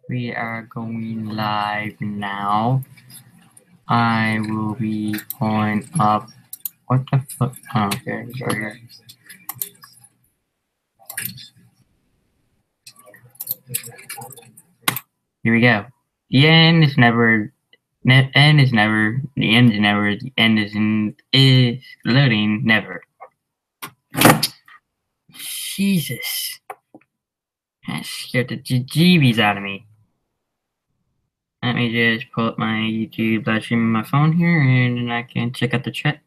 We are going live now. I will be pulling up. What the fuck? Oh, okay, here. Here we go. The end is never. End is never. The end is never. The end is loading never. Jesus. That scared the jeebies out of me. Let me just pull up my YouTube live stream on my phone here, and then I can check out the chat.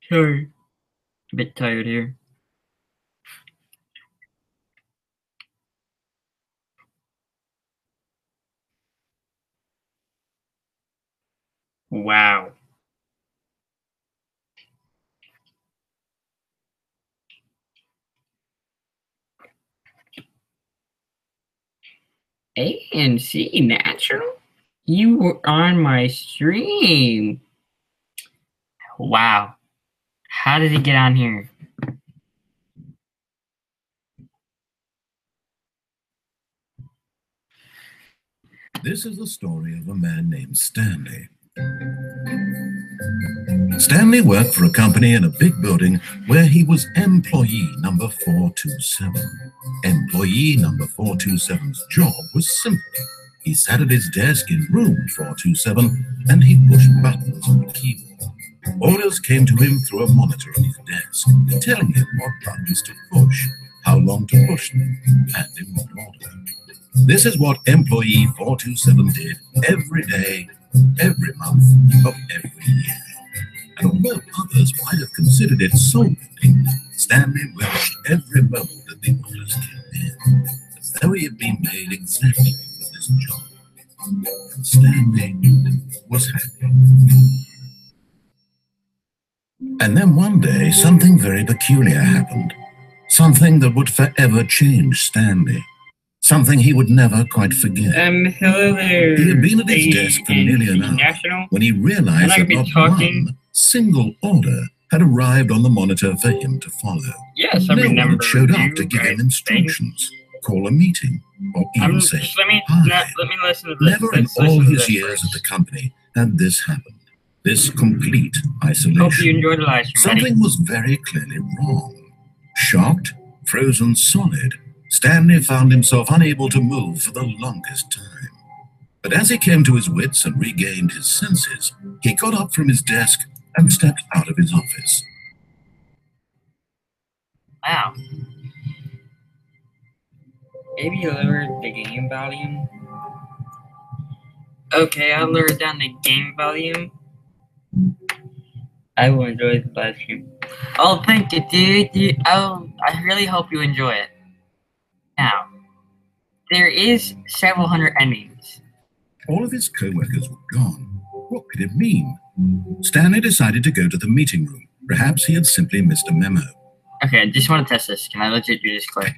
Sorry. A bit tired here. Wow. ANC Natural? You were on my stream. Wow. How did he get on here? This is the story of a man named Stanley. Stanley worked for a company in a big building where he was employee number 427. Employee number 427's job was simple. He sat at his desk in room 427 and he pushed buttons on the keyboard. Orders came to him through a monitor on his desk, telling him what buttons to push, how long to push them, and in what order. This is what employee 427 did every day, every month of every year. And although others might have considered it soul-bending, Stanley relished every moment that the orders came in, as though he had been made exactly for this job. And Stanley was happy. And then one day, something very peculiar happened. Something that would forever change Stanley. Something he would never quite forget. Hello there. He had been at his desk for nearly an hour when he realized that not one single order had arrived on the monitor for him to follow. Yes, no one had showed up to give him instructions, call a meeting, or even say hi. Let me listen to this. Never in all his years at the company had this happened. This complete isolation. Hope you enjoyed the live stream. Something was very clearly wrong. Shocked, frozen solid, Stanley found himself unable to move for the longest time. But as he came to his wits and regained his senses, he got up from his desk and stepped out of his office. Wow. Maybe lower the game volume. Okay, I'll lower down the game volume. I will enjoy the live stream. Oh, thank you, dude. I really hope you enjoy it. Now, there is several hundred endings. All of his co-workers were gone. What could it mean? Stanley decided to go to the meeting room. Perhaps he had simply missed a memo. Okay, I just want to test this. Can I legit do this quick?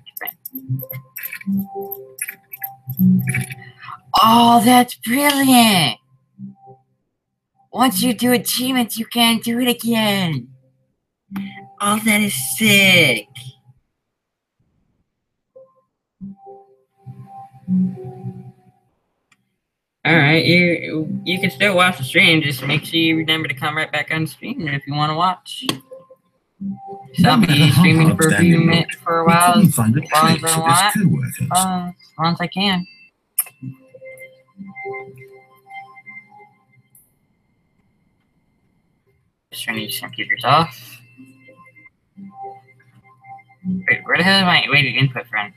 Oh, that's brilliant! Once you do achievements, you can't do it again. Oh, that is sick. Alright, you can still watch the stream. Just make sure you remember to come right back on the stream if you want to watch. So I'll be streaming for a few minutes for a while, as long as I want, as long as I can. Just turn these computers off. Wait, where the hell is my weighted input from?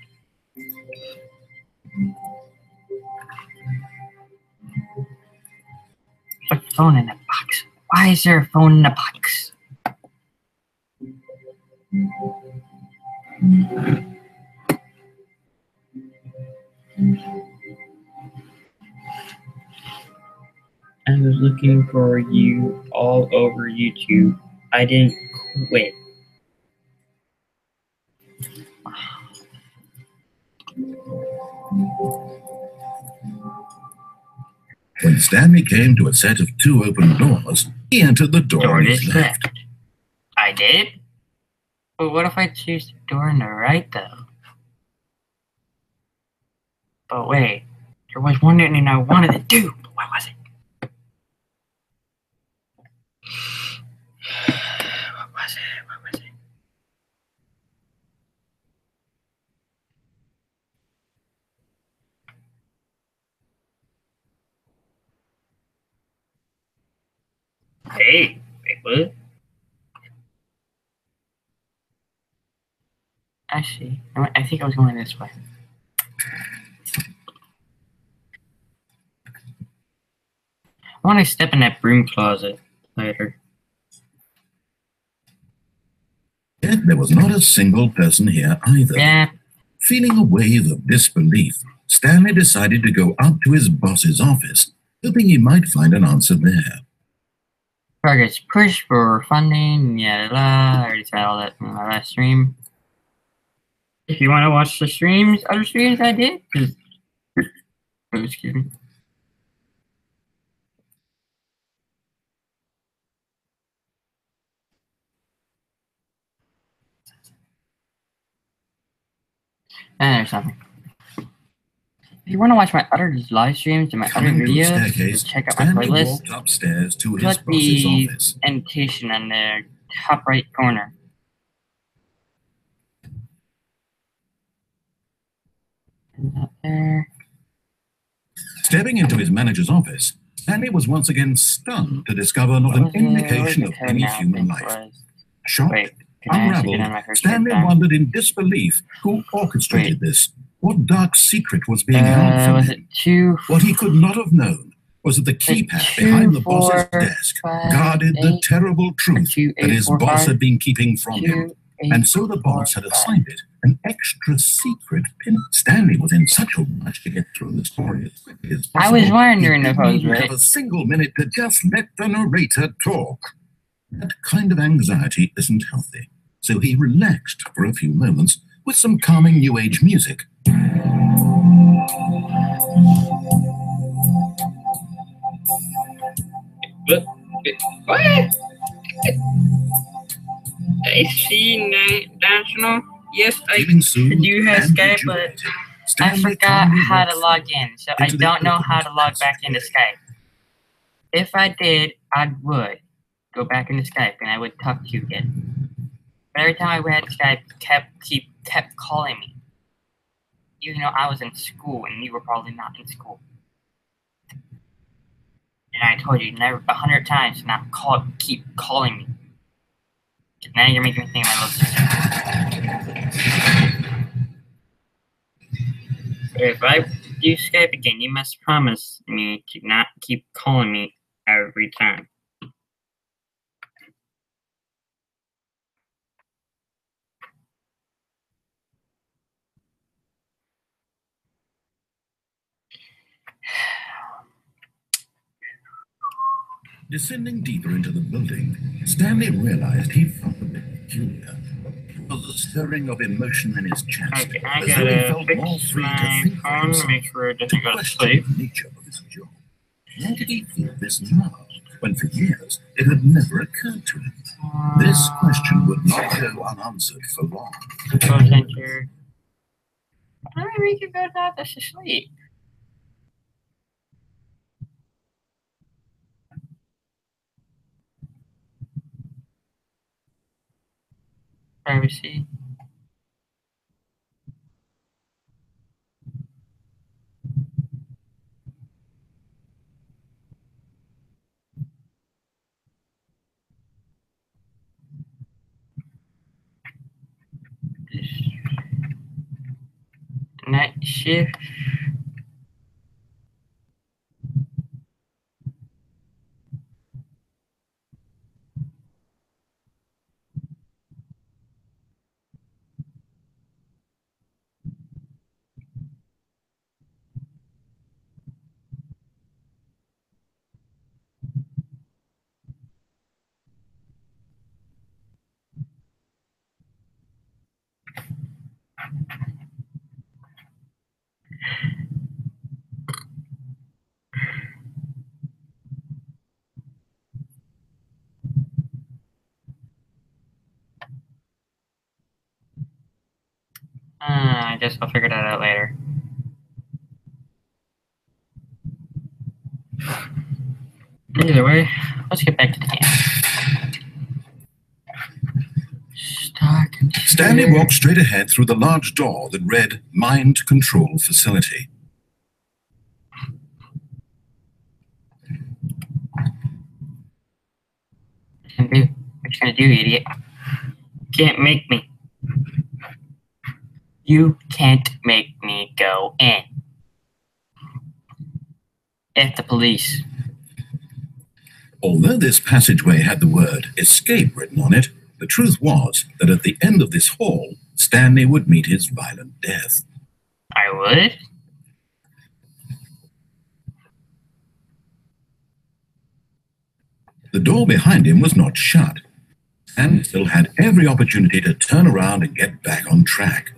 There's a phone in the box. Why is there a phone in the box? I was looking for you all over YouTube. I didn't quit. When When Stanley came to a set of 2 open doors, he entered the door on his left. I did? But what if I choose the door on the right, though? But wait, there was one thing I wanted to do. What was it? What was it? What was it? Hey, wait, what? Actually, I think I was going this way. I want to step in that broom closet later. Yet there was not a single person here either. Yeah. Feeling a wave of disbelief, Stanley decided to go up to his boss's office, hoping he might find an answer there. Progress push for funding, yada I already said all that in my last stream. If you want to watch the streams, other streams I did, oh, excuse me. And there's something. If you want to watch my other live streams and my other videos, just check out my playlist. Walked upstairs to his click boss's the office. annotation on the top right corner. Up there. Stepping into his manager's office, Stanley was once again stunned to discover not an indication of any human life. Shocked, unraveled, Stanley wondered in disbelief who orchestrated this. What dark secret was being held from him? What he could not have known was that the keypad behind the boss's desk guarded the terrible truth that his boss had been keeping from him. And so the boss had assigned it an extra secret pin. Stanley was in such a rush to get through the story as quickly as possible. I was wondering if I was right. Have a single minute to just let the narrator talk. That kind of anxiety isn't healthy. So he relaxed for a few moments with some calming New Age music. What? AC National? Yes, I do have Skype, but I forgot how to log in, so I don't know how to log back into Skype. If I did, I would go back into Skype and I would talk to you again. But every time I had Skype, kept calling me. Even though I was in school and you were probably not in school. And I told you 100 times to not keep calling me. Now you're making me think my little sister. If I do Skype again, you must promise me to not keep calling me every time. Descending deeper into the building, Stanley realized he felt a bit peculiar. There was a stirring of emotion in his chest, Okay, I as though he felt gotta more fix free to my think for phone himself, to make sure it to doesn't go to question sleep. the nature of his job. Why did he feel this now, when for years it had never occurred to him? This question would not go unanswered for long. Control center. Why do I make you go down to sleep? Privacy. Night shift. I guess I'll figure that out later. Either way, let's get back to the camp. Stanley walked straight ahead through the large door that read Mind Control Facility. What you gonna do, idiot? Can't make me. You can't make me go in. F the police. Although this passageway had the word escape written on it, the truth was that at the end of this hall, Stanley would meet his violent death. I would? The door behind him was not shut, and still had every opportunity to turn around and get back on track.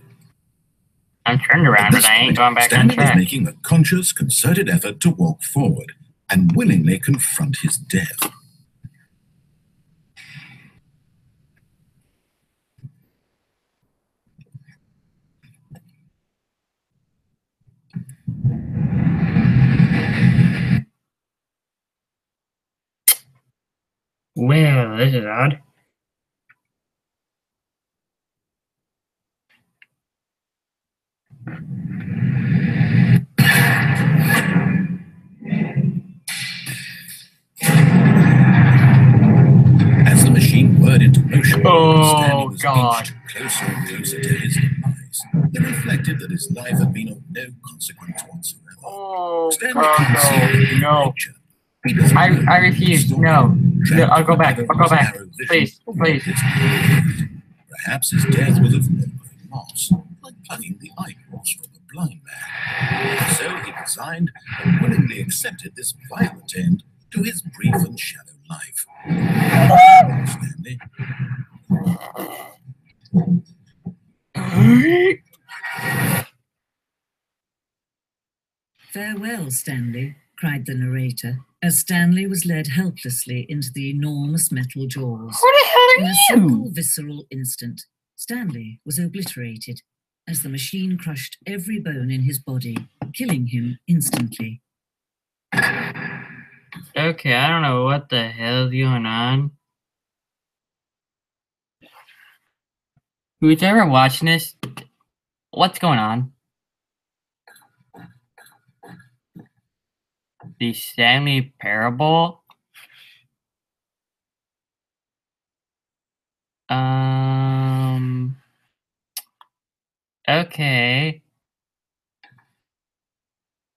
I'm turned around, but I ain't going back on track. Stanley was making a conscious, concerted effort to walk forward and willingly confront his death. Well, this is odd. As the machine whirred into motion, Oh, Stanley was God. inched closer and closer to his demise. He reflected that his life had been of no consequence whatsoever. Oh, Stanley couldn't see anything no. nature. I refuse. No, I'll go back. I'll go back. Please, please. Perhaps his death was of no great loss, like plucking the eyeballs from a blind man. So he resigned and willingly accepted this violent end to his brief and shallow life. Stanley. "Farewell, Stanley," cried the narrator, as Stanley was led helplessly into the enormous metal jaws. Who the hell In are a you? single visceral instant, Stanley was obliterated as the machine crushed every bone in his body, killing him instantly. Okay, I don't know what the hell's going on. Who's ever watching this? What's going on? The Stanley Parable? Okay.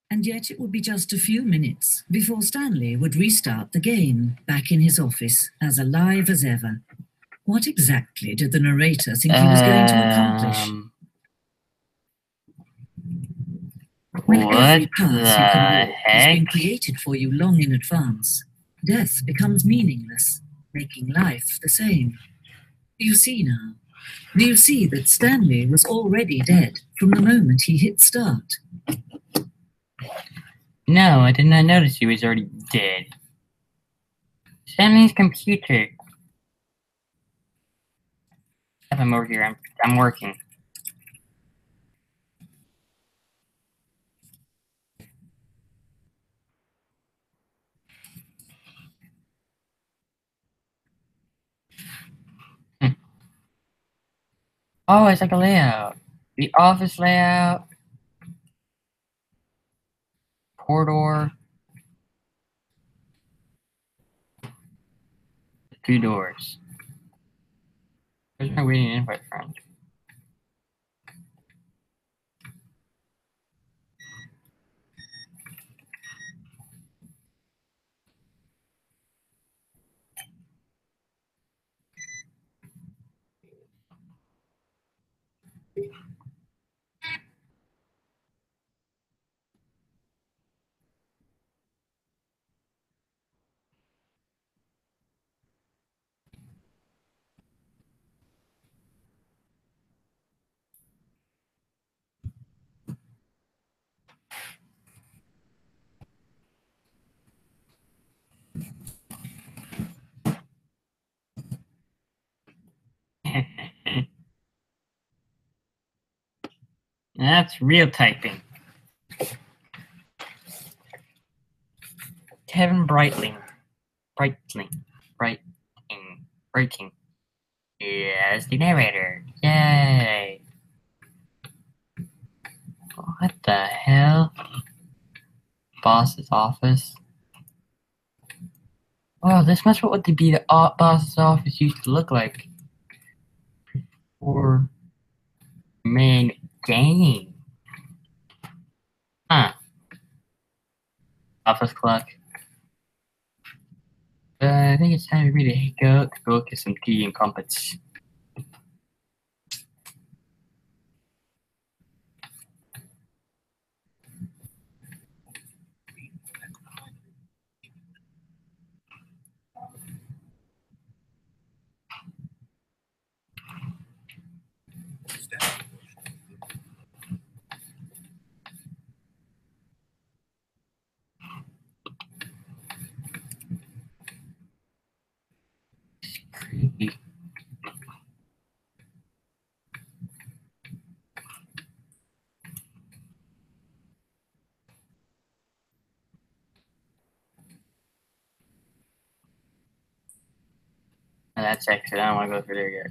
And yet it would be just a few minutes before Stanley would restart the game, back in his office, as alive as ever. What exactly did the narrator think he was going to accomplish? When every path you can walk has been created for you long in advance, death becomes meaningless, making life the same. Do you see now? Do you see that Stanley was already dead from the moment he hit start? No, I did not notice he was already dead. Stanley's computer. I'm over here. I'm working. Oh, it's like a layout. The office layout. Corridor. 2 doors. Where's my waiting invite from? That's real typing. Kevin Breitling. Breaking. Yes, the narrator. Yay. What the hell? Boss's office. Oh, this must be what the boss's office used to look like. For main game. Huh. Office clock. I think it's time for me to go get some tea and crumpets. Creepy. Oh, that's exit. I don't want to go through there yet.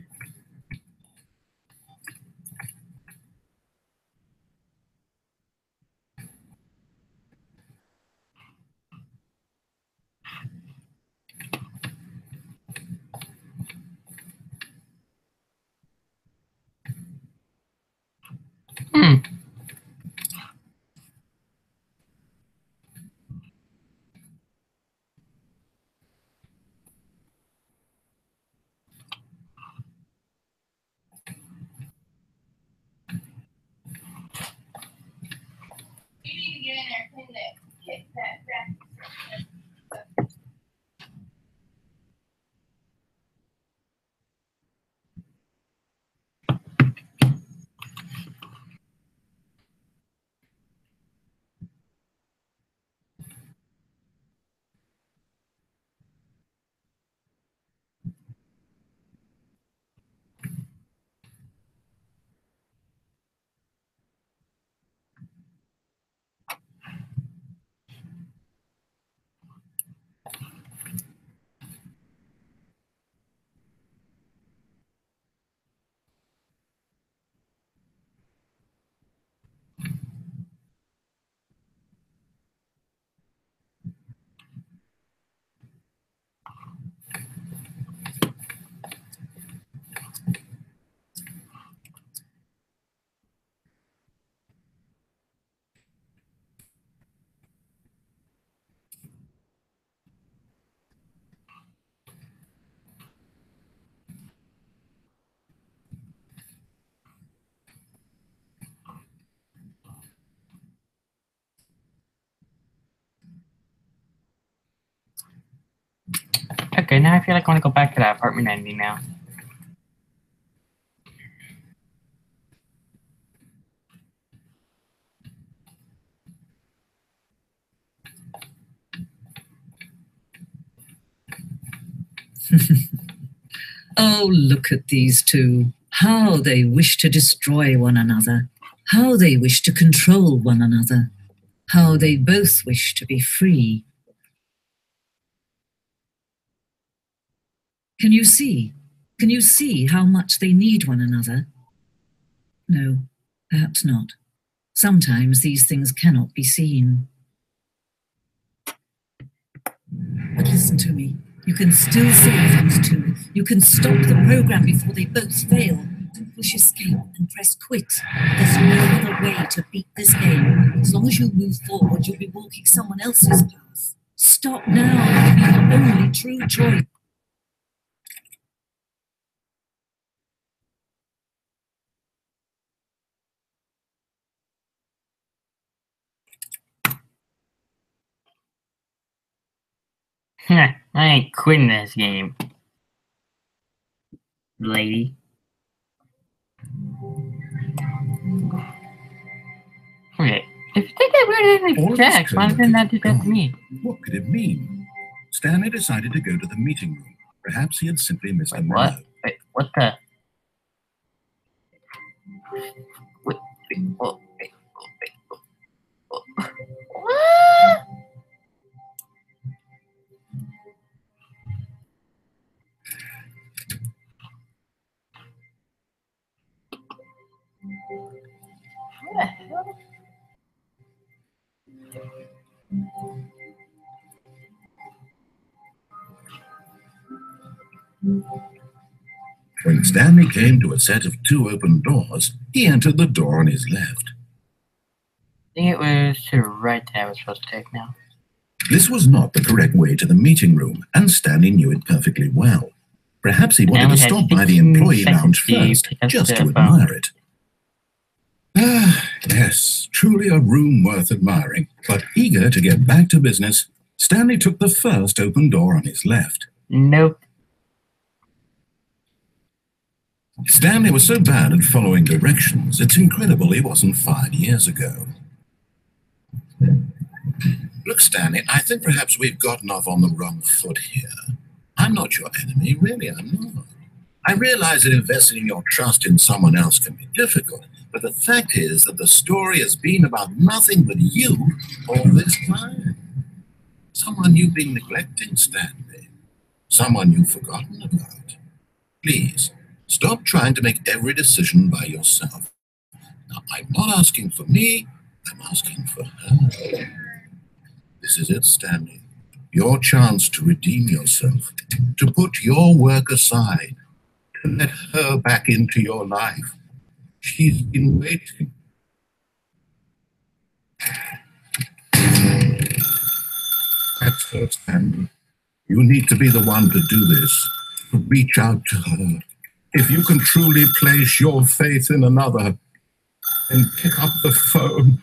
Okay, now I feel like I want to go back to that apartment ending now. Oh, look at these two. How they wish to destroy one another. How they wish to control one another. How they both wish to be free. Can you see? Can you see how much they need one another? No, perhaps not. Sometimes these things cannot be seen. But listen to me. You can still save these two. You can stop the program before they both fail. Push escape and press quit. There's no other way to beat this game. As long as you move forward, you'll be walking someone else's path. Stop now. It'll be the only true choice. I ain't quitting this game, lady. Okay, if you think that weird anything text, why didn't that do that to me? What could it mean? Stanley decided to go to the meeting room. Perhaps he had simply missed a memo. What? Wait, what the? Wait, When Stanley came to a set of 2 open doors, he entered the door on his left. I think it was to the right that I was supposed to take now. This was not the correct way to the meeting room, and Stanley knew it perfectly well. Perhaps he wanted to stop by the employee lounge first, just to admire it. Ah, yes, truly a room worth admiring. But eager to get back to business, Stanley took the first open door on his left. Nope. Stanley was so bad at following directions, it's incredible he wasn't fired years ago. Look, Stanley, I think perhaps we've gotten off on the wrong foot here. I'm not your enemy, really, I'm not. I realize that investing your trust in someone else can be difficult, but the fact is that the story has been about nothing but you all this time. Someone you've been neglecting, Stanley. Someone you've forgotten about. Please, stop trying to make every decision by yourself. Now, I'm not asking for me, I'm asking for her. This is it, Stanley. Your chance to redeem yourself, to put your work aside, to let her back into your life. She's been waiting. That's her, Stanley. You need to be the one to do this, to reach out to her. If you can truly place your faith in another, then pick up the phone.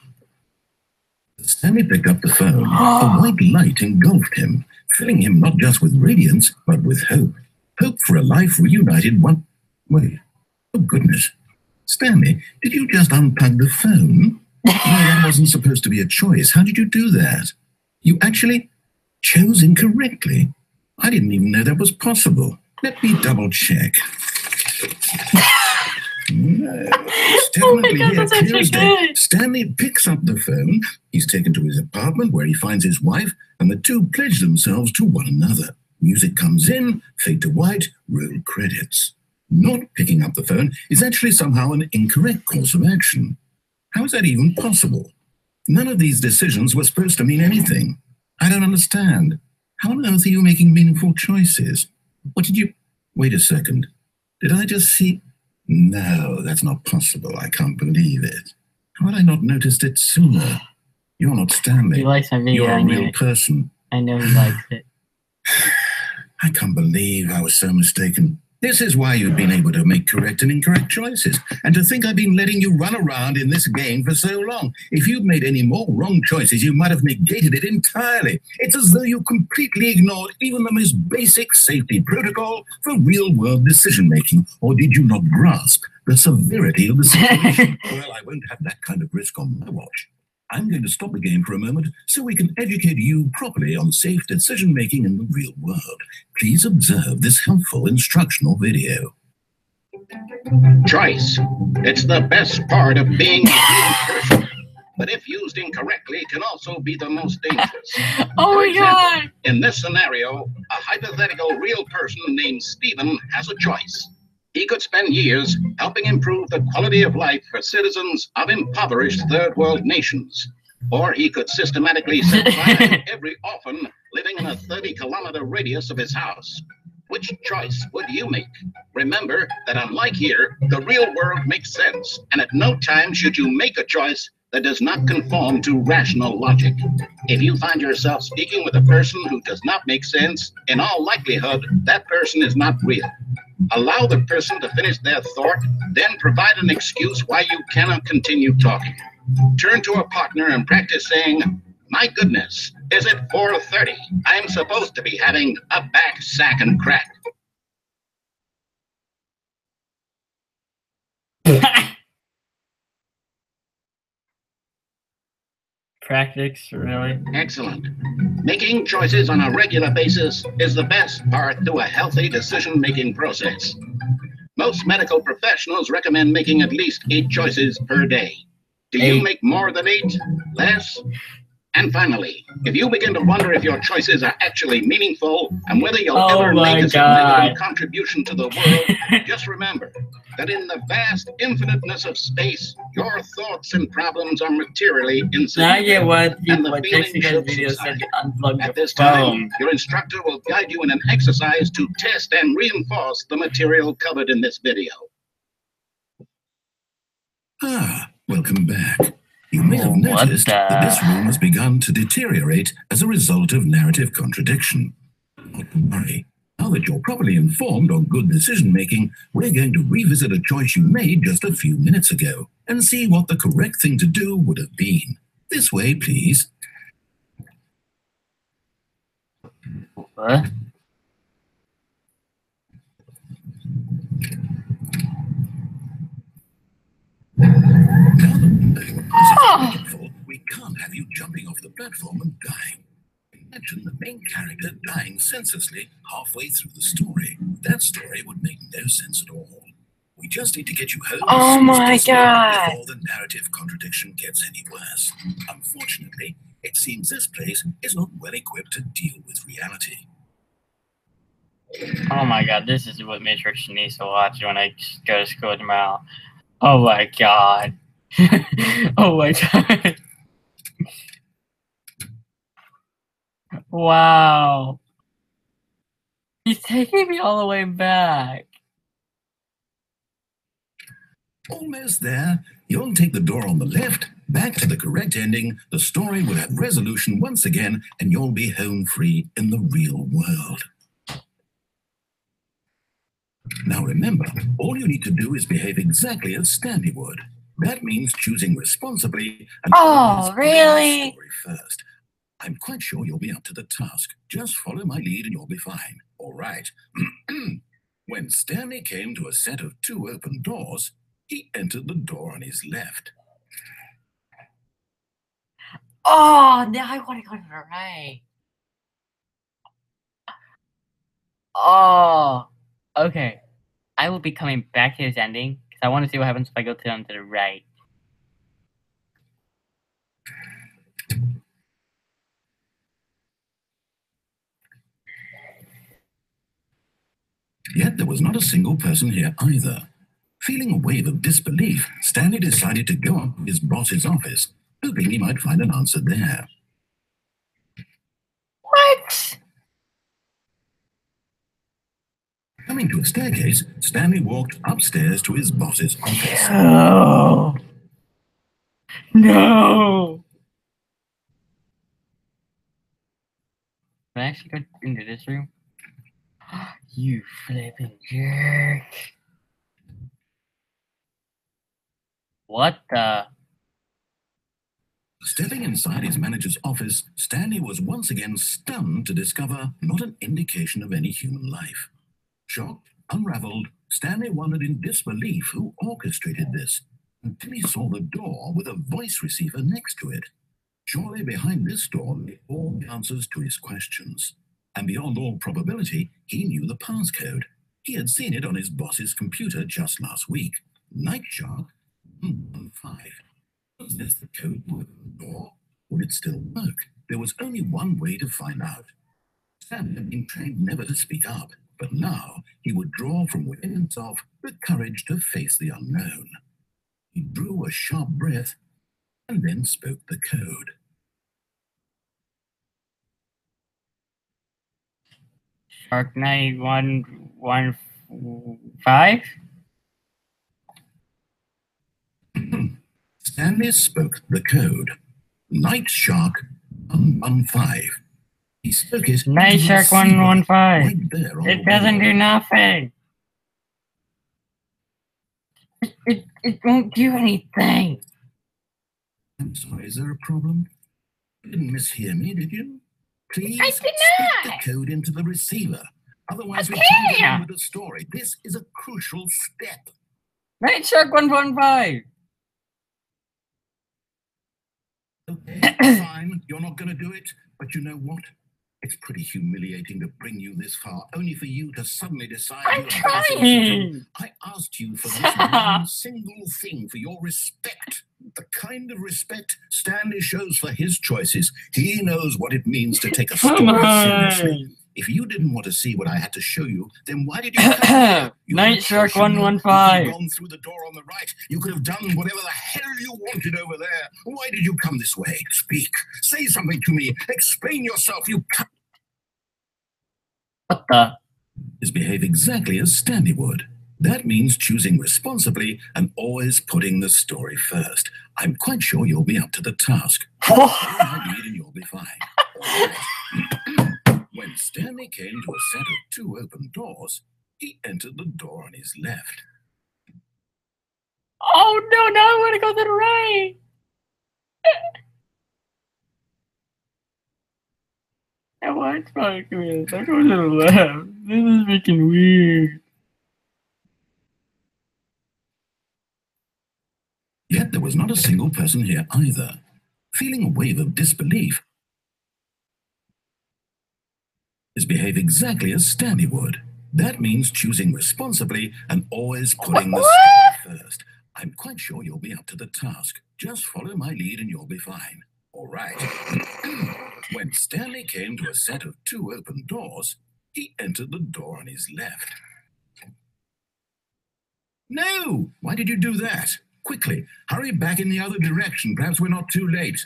Stanley picked up the phone. A white light engulfed him, filling him not just with radiance, but with hope. Hope for a life reunited one... Wait. Oh, goodness. Stanley, did you just unplug the phone? No, that wasn't supposed to be a choice. How did you do that? You actually chose incorrectly. I didn't even know that was possible. Let me double check. No, it's definitely here Tuesday. Stanley picks up the phone. He's taken to his apartment where he finds his wife, and the two pledge themselves to one another. Music comes in, fade to white, roll credits. Not picking up the phone is actually somehow an incorrect course of action. How is that even possible? None of these decisions were supposed to mean anything. I don't understand. How on earth are you making meaningful choices? What did you... Wait a second. Did I just see... No, that's not possible. I can't believe it. How had I not noticed it sooner? You're not Stanley. He likes my video. You're a real person. I know he likes it. I can't believe I was so mistaken. This is why you've been able to make correct and incorrect choices. And to think I've been letting you run around in this game for so long. If you'd made any more wrong choices, you might have negated it entirely. It's as though you completely ignored even the most basic safety protocol for real-world decision-making. Or did you not grasp the severity of the situation? Well, I won't have that kind of risk on my watch. I'm going to stop the game for a moment so we can educate you properly on safe decision-making in the real world. Please observe this helpful instructional video. Choice. It's the best part of being a real person. But if used incorrectly, it can also be the most dangerous. Oh my God! In this scenario, a hypothetical real person named Stephen has a choice. He could spend years helping improve the quality of life for citizens of impoverished third world nations. Or he could systematically set fire to every orphan living in a 30-kilometer radius of his house. Which choice would you make? Remember that unlike here, the real world makes sense, and at no time should you make a choice that does not conform to rational logic. If you find yourself speaking with a person who does not make sense, in all likelihood, that person is not real. Allow the person to finish their thought, then provide an excuse why you cannot continue talking. Turn to a partner and practice saying, "My goodness, is it 4:30? I'm supposed to be having a back, sack, and crack." Practice, really? Excellent. Making choices on a regular basis is the best part to a healthy decision-making process. Most medical professionals recommend making at least 8 choices per day. Do you make more than 8? Less? And finally, if you begin to wonder if your choices are actually meaningful and whether you'll ever make a significant contribution to the world, just remember that in the vast infiniteness of space, your thoughts and problems are materially insignificant. Now I get what Jessica's video said to unplug At the this phone. time, your instructor will guide you in an exercise to test and reinforce the material covered in this video. Ah, welcome back. You may have noticed that this room has begun to deteriorate as a result of narrative contradiction. Not to worry. Now that you're properly informed on good decision-making, we're going to revisit a choice you made just a few minutes ago and see what the correct thing to do would have been. This way, please. What? We can't have you jumping off the platform and dying. Imagine the main character dying senselessly halfway through the story. That story would make no sense at all. We just need to get you home Oh my God! before the narrative contradiction gets any worse. Unfortunately, it seems this place is not well equipped to deal with reality. Oh my God, this is what Matrix needs to watch when I go to school tomorrow. Oh my God. Oh my God. Wow. He's taking me all the way back. Almost there. You'll take the door on the left, back to the correct ending, the story will have resolution once again, and you'll be home free in the real world. Now remember, all you need to do is behave exactly as Stanley would. That means choosing responsibly and really? Story first. I'm quite sure you'll be up to the task. Just follow my lead and you'll be fine. All right. When Stanley came to a set of 2 open doors, he entered the door on his left. Oh, now I want to go to the right. Oh, okay. I will be coming back to his ending because I want to see what happens if I go to the right. Yet there was not a single person here either. Feeling a wave of disbelief, Stanley decided to go up to his boss's office, hoping he might find an answer there. What? Coming to a staircase, Stanley walked upstairs to his boss's office. No. No. Can I actually go into this room? You flipping jerk. What the? Stepping inside his manager's office, Stanley was once again stunned to discover not an indication of any human life. Shocked, unraveled, Stanley wondered in disbelief who orchestrated this, until he saw the door with a voice receiver next to it. Surely behind this door lay all the answers to his questions. And beyond all probability, he knew the passcode. He had seen it on his boss's computer just last week. Night Shark 115. Was this the code to open the door? Would it still work? There was only one way to find out. Stanley had been trained never to speak up, but now he would draw from within himself the courage to face the unknown. He drew a sharp breath and then spoke the code. Shark 9115? Stanley spoke the code. Night Shark 115. He spoke it. Night Shark 115. Right there on It the doesn't wall. do nothing. It won't do anything. I'm sorry, is there a problem? You didn't mishear me, did you? Please I did speak not. the code into the receiver. Otherwise, we Okay. can't get on with the story. This is a crucial step. Night Shark 115. Okay, fine. You're not going to do it. But you know what? It's pretty humiliating to bring you this far, only for you to suddenly decide I'm you are trying. I asked you for this one single thing, for your respect. the kind of respect Stanley shows for his choices. He knows what it means to take a story seriously. If you didn't want to see what I had to show you, then why did you come here? Night Shark 115. You could have gone through the door on the right. You could have done whatever the hell you wanted over there. Why did you come this way? Speak. Say something to me. Explain yourself. You can't. What the? Is behave exactly as Stanley would. That means choosing responsibly and always putting the story first. I'm quite sure you'll be up to the task. You'll be fine. When Stanley came to a set of 2 open doors, he entered the door on his left. Oh no, now I want to go to the right. I want to fuck with. I'm going to the left. This is making weird. Yet there was not a single person here either. Feeling a wave of disbelief, is behave exactly as Stanley would. That means choosing responsibly and always putting the story first. I'm quite sure you'll be up to the task. Just follow my lead and you'll be fine. All right. When Stanley came to a set of 2 open doors, he entered the door on his left. No! Why did you do that? Quickly, hurry back in the other direction. Perhaps we're not too late.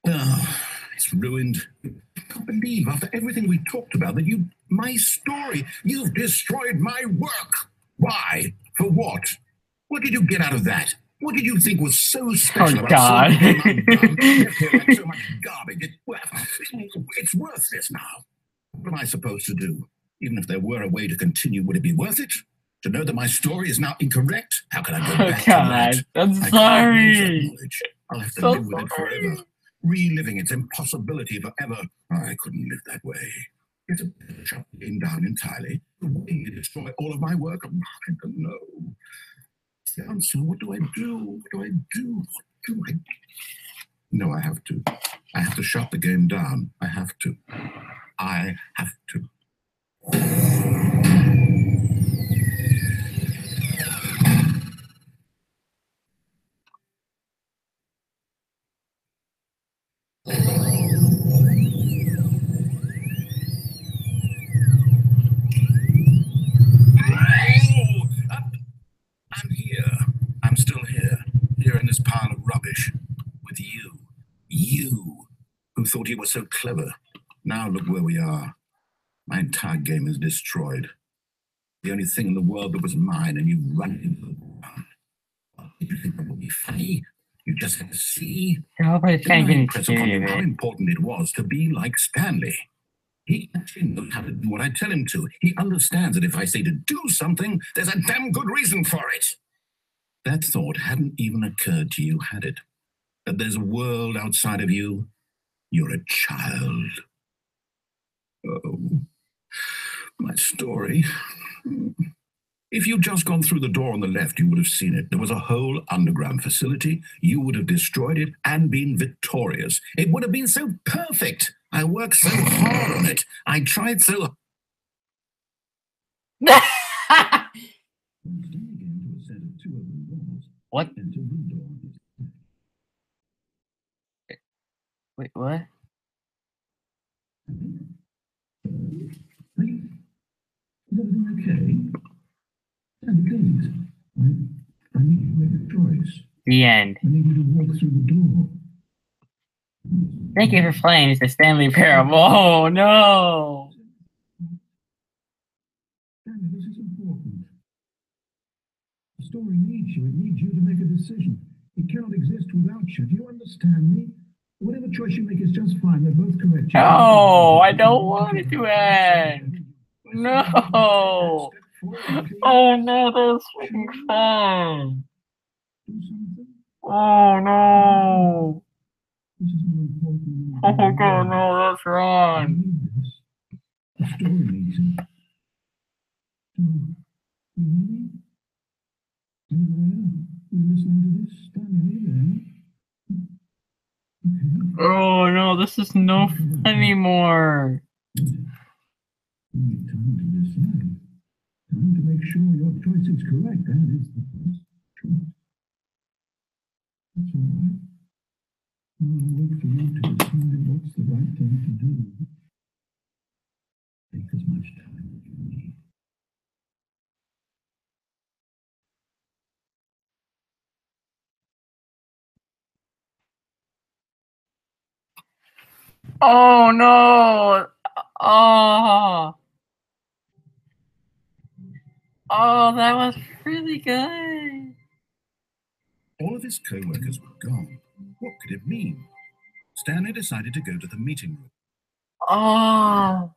Oh, it's ruined. I can't believe after everything we talked about that my story, you've destroyed my work. Why? For what? What did you get out of that? What did you think was so special about something undone? So much garbage. It's worthless now. What am I supposed to do? Even if there were a way to continue, would it be worth it? To know that my story is now incorrect? How can I go back to that? I'm sorry. I'll have to live with it forever. Reliving its impossibility forever. I couldn't live that way. It's a shut game down entirely. The way you destroy all of my work, I don't know. The answer, what do I do? What do I do? What do I do? No, I have to. I have to shut the game down. I have to. I have to. I'm here. I'm still here. Here in this pile of rubbish. With you. You. Who thought you were so clever. Now look where we are. My entire game is destroyed. The only thing in the world that was mine, and you run it into the ground. Did you think that would be funny? You just had to see. Didn't I impress upon you how important it was to be like Stanley? He actually knows how to do what I tell him to. He understands that if I say to do something, there's a damn good reason for it. That thought hadn't even occurred to you, had it? That there's a world outside of you? You're a child. Oh, my story. If you'd just gone through the door on the left, you would have seen it. There was a whole underground facility. You would have destroyed it and been victorious. It would have been so perfect. I worked so hard on it. I tried so... What? Wait, what? Is everything okay? And please, I need you to make a choice. The end. I need you to walk through the door. Thank you for playing It's the Stanley Parable. Oh no! Stanley, this is important. The story needs you. It needs you to make a decision. It cannot exist without you. Do you understand me? Whatever choice you make is just fine. They're both correct. No, I don't want it to end. No. Oh no, that's fucking fun. Oh no. Oh god, no, that's wrong. The story needs it. So, you hear me? Are you there? You listening to this, Stanley? Oh no, this is no fun anymore. Time to decide. Time to make sure your choice is correct. That is the first choice. That's all right. I'll wait for you to decide what's the right thing to do. Take as much time as you need. Oh no! Oh, oh, that was really good. All of his co-workers were gone. What could it mean? Stanley decided to go to the meeting room. Oh,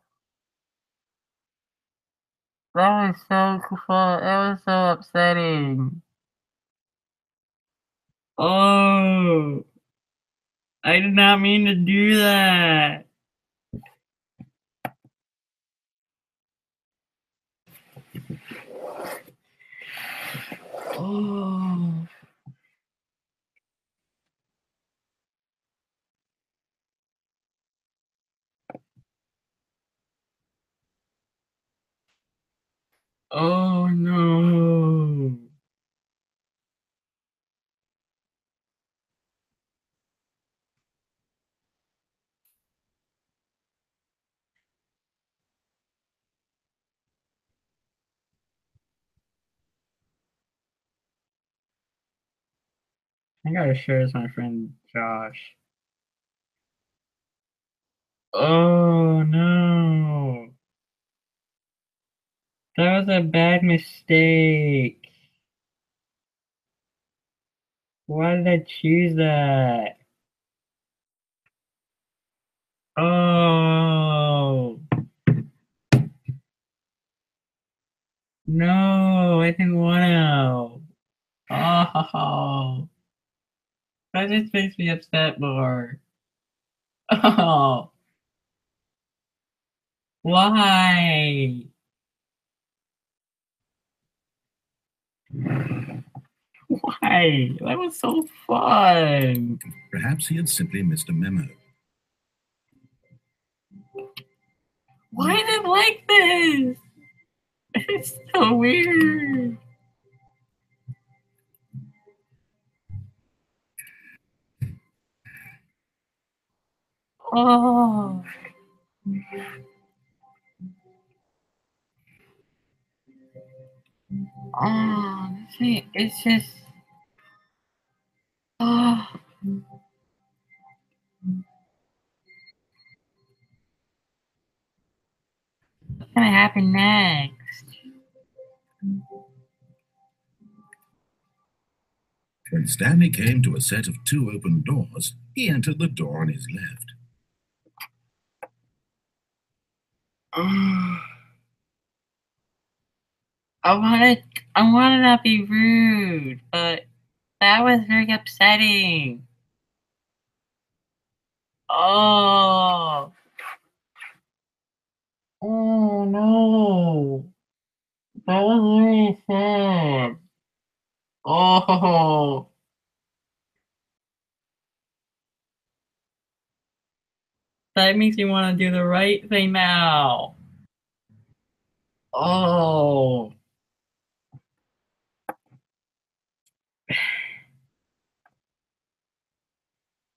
that was so cool. That was so upsetting. Oh, I did not mean to do that. Oh. Oh no. I gotta share this with my friend Josh. Oh no. That was a bad mistake. Why did I choose that? Oh. No, I didn't want to. Oh. That just makes me upset more. Oh. Why? Why? That was so fun. Perhaps he had simply missed a memo. Why is it like this? It's so weird. Oh. Oh, see, it's just. Oh. What's gonna happen next? When Stanley came to a set of 2 open doors, he entered the door on his left. Oh. I wanna not be rude, but that was very upsetting. Oh. Oh no. That was really sad. Oh. That makes me want to do the right thing now. Oh.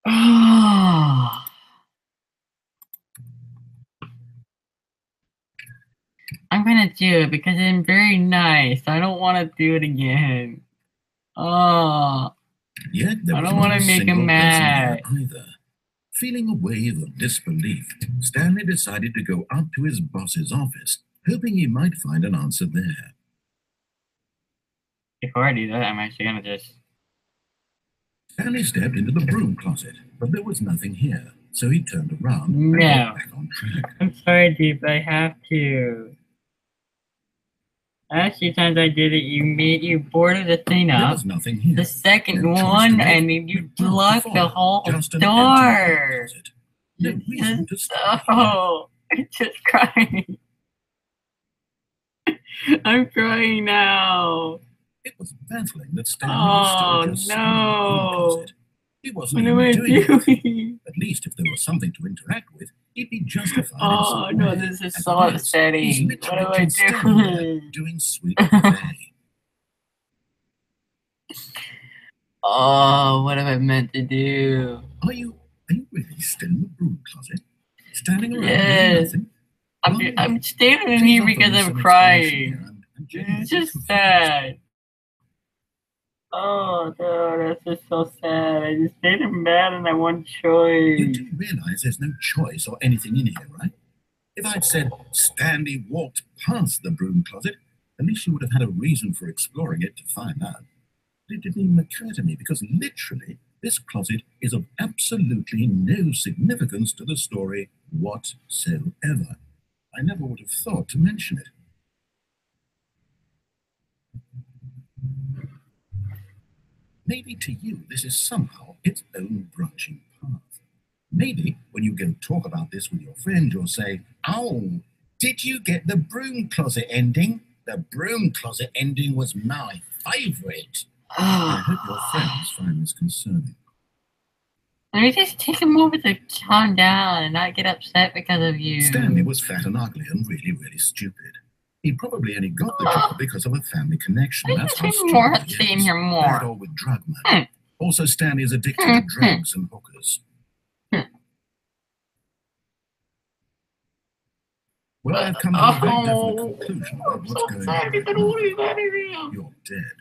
Oh. I'm gonna do it because I'm very nice. I don't want to do it again. Oh. Yet there I was don't not want a to make him single person mad. there either. Feeling a wave of disbelief, Stanley decided to go up to his boss's office, hoping he might find an answer there. Before I do that, I'm actually gonna just. Stanley stepped into the broom closet, but there was nothing here, so he turned around and No. got back on track. I'm sorry, dude, but I have to. Last few times I did it, you boarded the thing There up. was nothing here. The second No choice to one, make, and then you no path to locked the follow, whole just an empty door. closet. No reason to stop. Oh, I'm just crying. I'm crying now. It was baffling that Stanley was still Oh just sitting in the broom closet. He wasn't even doing anything. At least if there was something to interact with, he'd be justified. Oh no, this is so upsetting. What am I doing? Doing sweet play. Oh, what have I meant to do? Are you really still in the broom closet? Standing around Yes. doing nothing? I'm standing in here because I'm crying. It's just sad. Oh, no, that's just so sad. I just stayed in bed and I want choice. You do realize there's no choice or anything in here, right? If I'd said Stanley walked past the broom closet, at least you would have had a reason for exploring it to find out. But it didn't even occur to me because literally this closet is of absolutely no significance to the story whatsoever. I never would have thought to mention it. Maybe to you this is somehow its own branching path. Maybe when you go talk about this with your friend, you'll say, "Oh, did you get the broom closet ending? The broom closet ending was my favorite." I hope your friends find this concerning. Let me just take a moment to calm down and not get upset because of you. Stanley was fat and ugly and really, really stupid. He probably only got the job because of a family connection. That's how stupid he is. Bad or with drug money. Also, Stanley is addicted to drugs and hookers. Well, I've come to a very definite conclusion about what's going on. You're dead.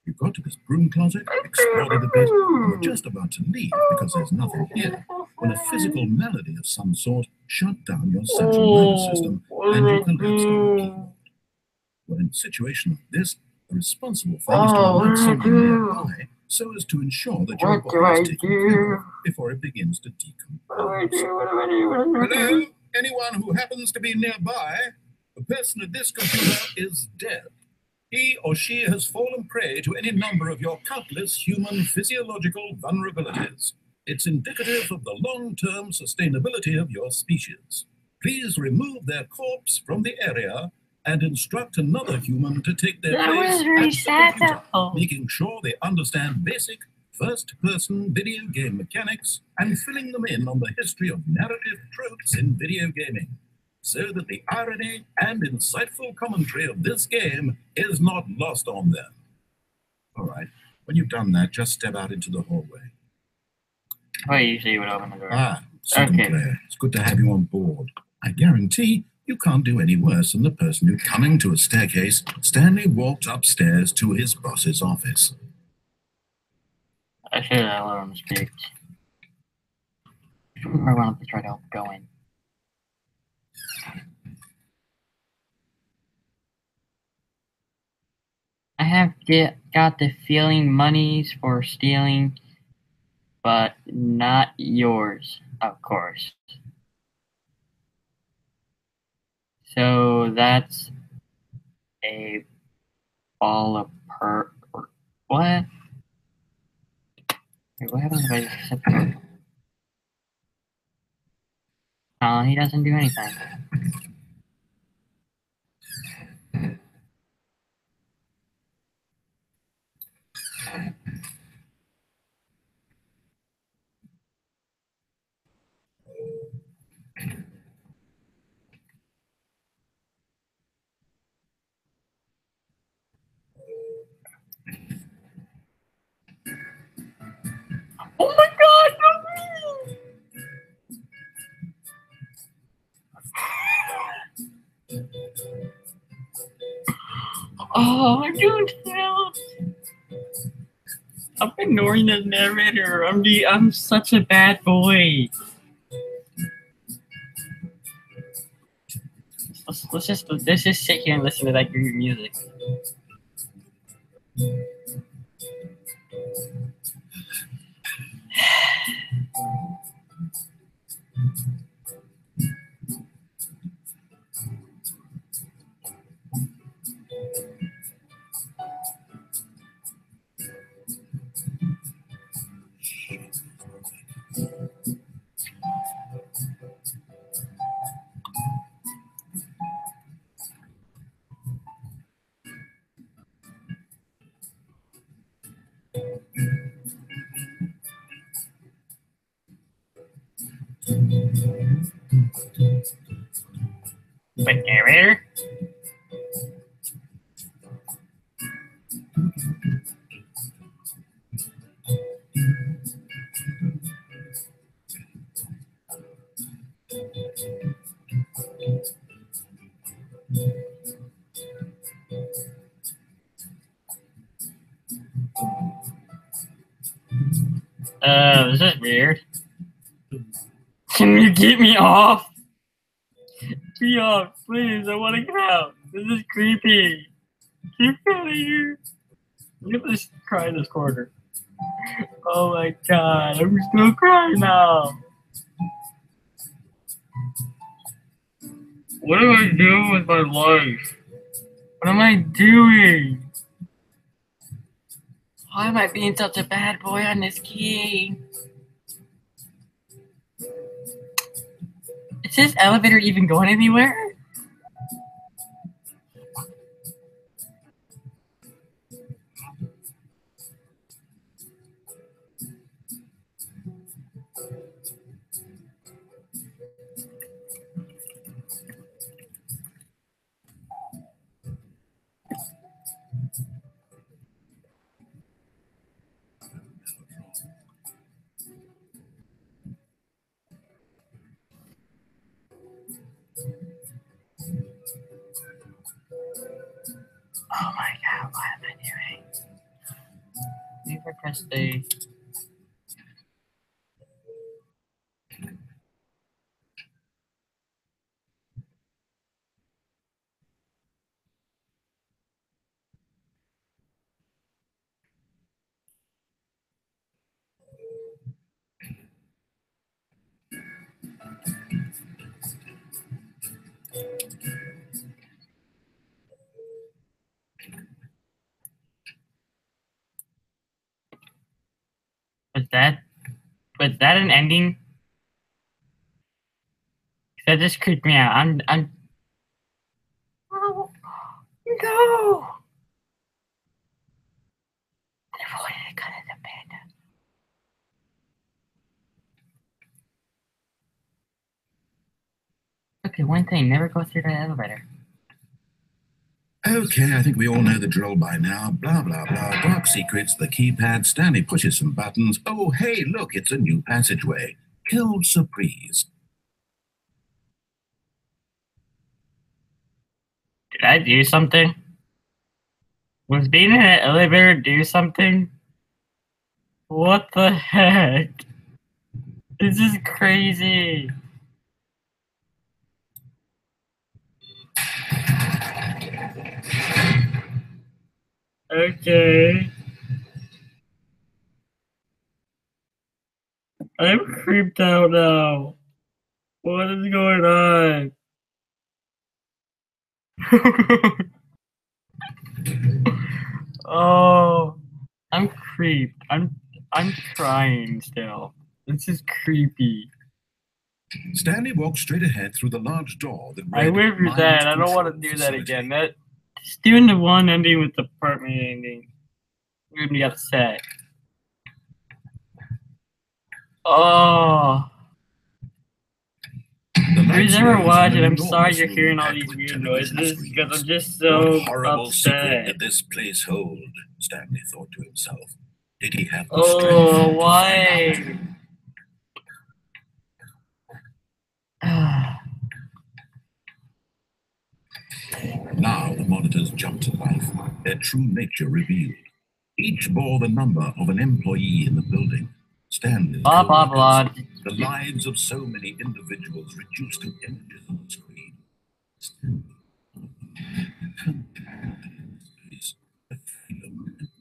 You got to this broom closet, explored it a bit, and were just about to leave because there's nothing here, when a physical malady of some sort shut down your central nervous system and you collapsed on the keyboard. Well, in a situation like this, the responsible thing is to alert someone nearby so as to ensure that your body is taken care of before it begins to decompose. Hello? Anyone who happens to be nearby? The person at this computer is dead. He or she has fallen prey to any number of your countless human physiological vulnerabilities. It's indicative of the long-term sustainability of your species. Please remove their corpse from the area and instruct another human to take their place at the computer, making sure they understand basic first-person video game mechanics and filling them in on the history of narrative tropes in video gaming, so that the irony and insightful commentary of this game is not lost on them. All right, when you've done that, just step out into the hallway. Oh, you usually would open the door. Ah, Sinclair, it's good to have you on board. I guarantee you can't do any worse than the person who, coming to a staircase, Stanley walked upstairs to his boss's office. I should have let him speak. Or why don't they try to go in? I have got the feeling money's for stealing, but not yours, of course. So that's a ball of what? Wait, what happens if I just accept the Oh, he doesn't do anything. Oh my God! No! Oh, dude, help! I'm ignoring the narrator. I'm such a bad boy. Let's just sit here and listen to that groovy music. Wait, narrator? This is weird. Can you get me off? Get me off, please. I want to get out. This is creepy. Get out of here. Look at this cry in this corner. Oh my god, I'm still crying now. What am I doing with my life? What am I doing? Why am I being such a bad boy on this game? Is this elevator even going anywhere? Oh my god, what am I doing? Maybe I press the... Was that an ending? That just creeped me out. I'm oh, no! Never wanted to cut in the panda. Okay, one thing, never go through the elevator. Okay, I think we all know the drill by now. Blah, blah, blah. Dark secrets, the keypad. Stanley pushes some buttons. Oh, hey, look, it's a new passageway. Kill surprise. Did I do something? Was being in an elevator do something? What the heck? This is crazy. Okay. I'm creeped out now. What is going on? Oh, I'm creeped. I'm crying still. This is creepy. Stanley walked straight ahead through the large door that I read went through Mind that. I don't want to Control do that Facility. again. That just doing the one ending with the apartment ending made me upset. Oh. Who's ever watching, I'm sorry you're hearing all these weird noises because I'm just so What horrible secret upset. did this place hold? Stanley thought to himself. Did he have the Oh, strength to why? find out? Now the monitors jumped to life, their true nature revealed. Each bore the number of an employee in the building. Stanley's Blah, blah, blah. the lives of so many individuals reduced to images on the screen.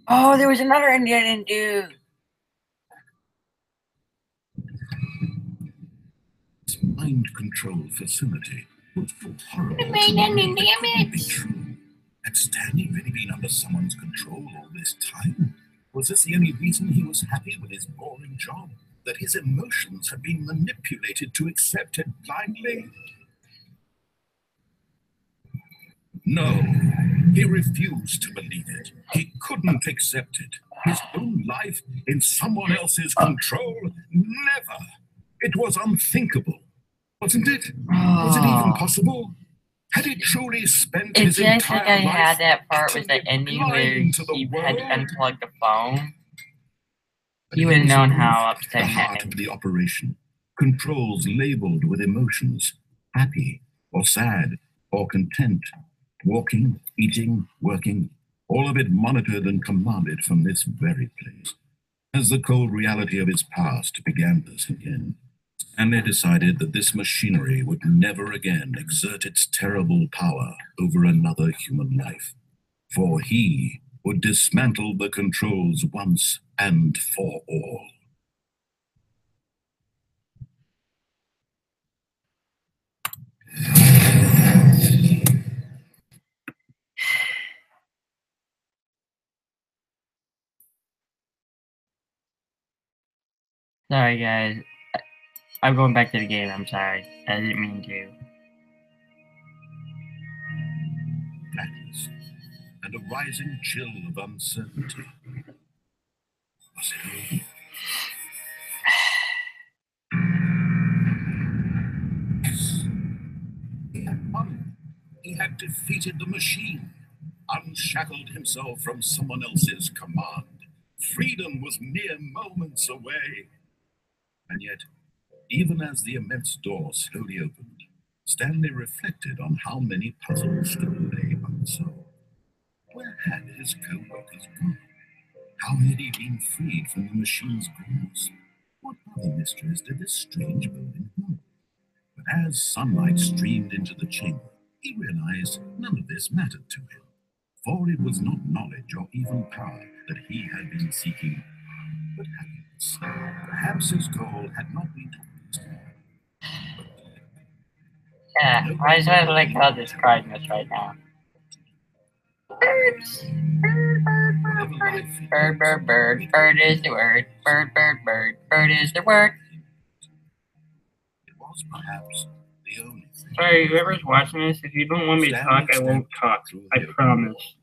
Oh, there was another ending I didn't do. This mind control facility was so horrible. The main ending, damn Couldn't be it. true. Had Stanley really been under someone's control all this time? Was this the only reason he was happy with his boring job? That his emotions had been manipulated to accept it blindly? No, he refused to believe it. He couldn't accept it. His own life in someone else's control? Never! It was unthinkable. Wasn't it? Was it even possible? Had he truly spent his It's just entire like I life had that part with the utterly ending where blind to the he had to world? unplug the phone. But He would have here's known proof. how The upsetting heart that of is. the operation. Controls labeled with emotions. Happy or sad or content. Walking, eating, working. All of it monitored and commanded from this very place. As the cold reality of his past began to sink in, Stanley decided that this machinery would never again exert its terrible power over another human life. For he would dismantle the controls once and for all. Sorry, guys. I'm going back to the game. I'm sorry. I didn't mean to. Madness and a rising chill of uncertainty. Was it over? Yes. He had won. He had defeated the machine, unshackled himself from someone else's command. Freedom was mere moments away. And yet, even as the immense door slowly opened, Stanley reflected on how many puzzles still lay unsolved. Where had his co-workers gone? How had he been freed from the machine's grasp? What other mysteries did this strange building hold? But as sunlight streamed into the chamber, he realized none of this mattered to him, for it was not knowledge or even power that he had been seeking, but happiness. Perhaps his goal had not been to understand. Yeah, I just had to like how describing this right now. Birds. Bird, bird, bird. Bird is the word. Bird, bird, bird. Bird is the word. It was perhaps the only thing. Sorry, whoever's watching this, if you don't want me to talk, I won't talk. I promise.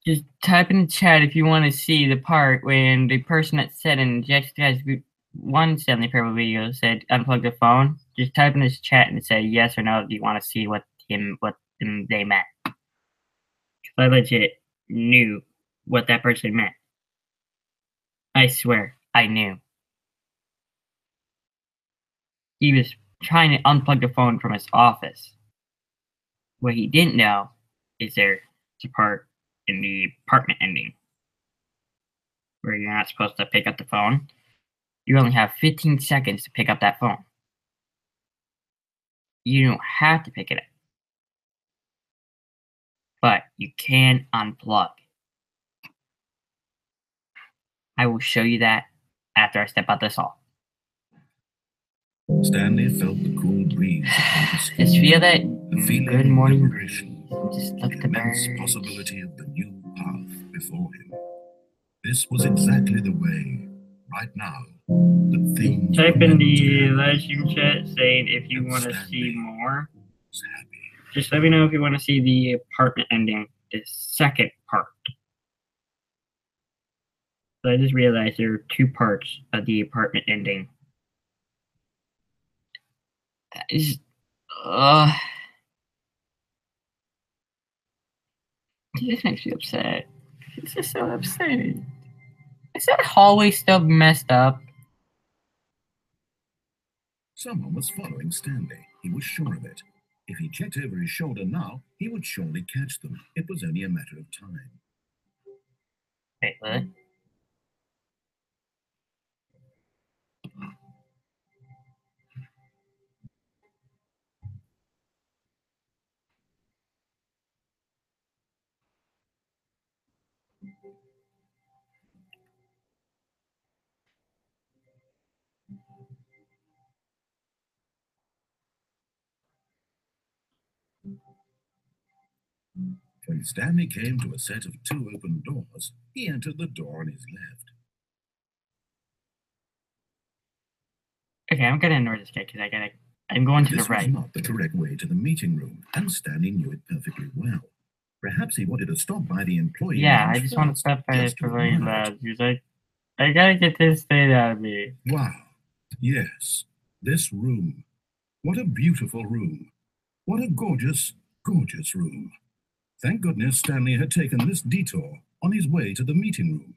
Just type in the chat if you want to see the part when the person that said in Jessica's one Stanley Parable video said unplug the phone. Just type in this chat and say yes or no if you want to see what they meant. I legit knew what that person meant. I swear, I knew. He was trying to unplug the phone from his office. What he didn't know is there's a part in the apartment ending where you're not supposed to pick up the phone. You only have 15 seconds to pick up that phone. You don't have to pick it up. But you can unplug. I will show you that after I step out this hall. Stanley felt the cool breeze upon his skin. Just feel that good morning breeze. Just look at the immense birds. Possibility of the new path before him. This was exactly the way, right now, that things Type were in meant to the happen. live stream chat saying if you want to Stanley see more. was happy. Just let me know if you want to see the apartment ending, the second part. So I just realized there are two parts of the apartment ending. That is, this makes me upset. This is so upsetting. Is that hallway still messed up? Someone was following Stanley. He was sure of it. If he checked over his shoulder now, he would surely catch them. It was only a matter of time. Wait, what? When Stanley came to a set of two open doors, he entered the door on his left. Okay, I'm gonna ignore this guy because I'm going to the This was right. not the correct way to the meeting room, and Stanley knew it perfectly well. Perhaps he wanted to stop by the employee Yeah, lounge I just want to first, stop by the just to pavilion admire it. lounge. He's like, I gotta get this thing out of me. Wow, Yes, this room. What a beautiful room. What a gorgeous, gorgeous room. Thank goodness Stanley had taken this detour on his way to the meeting room.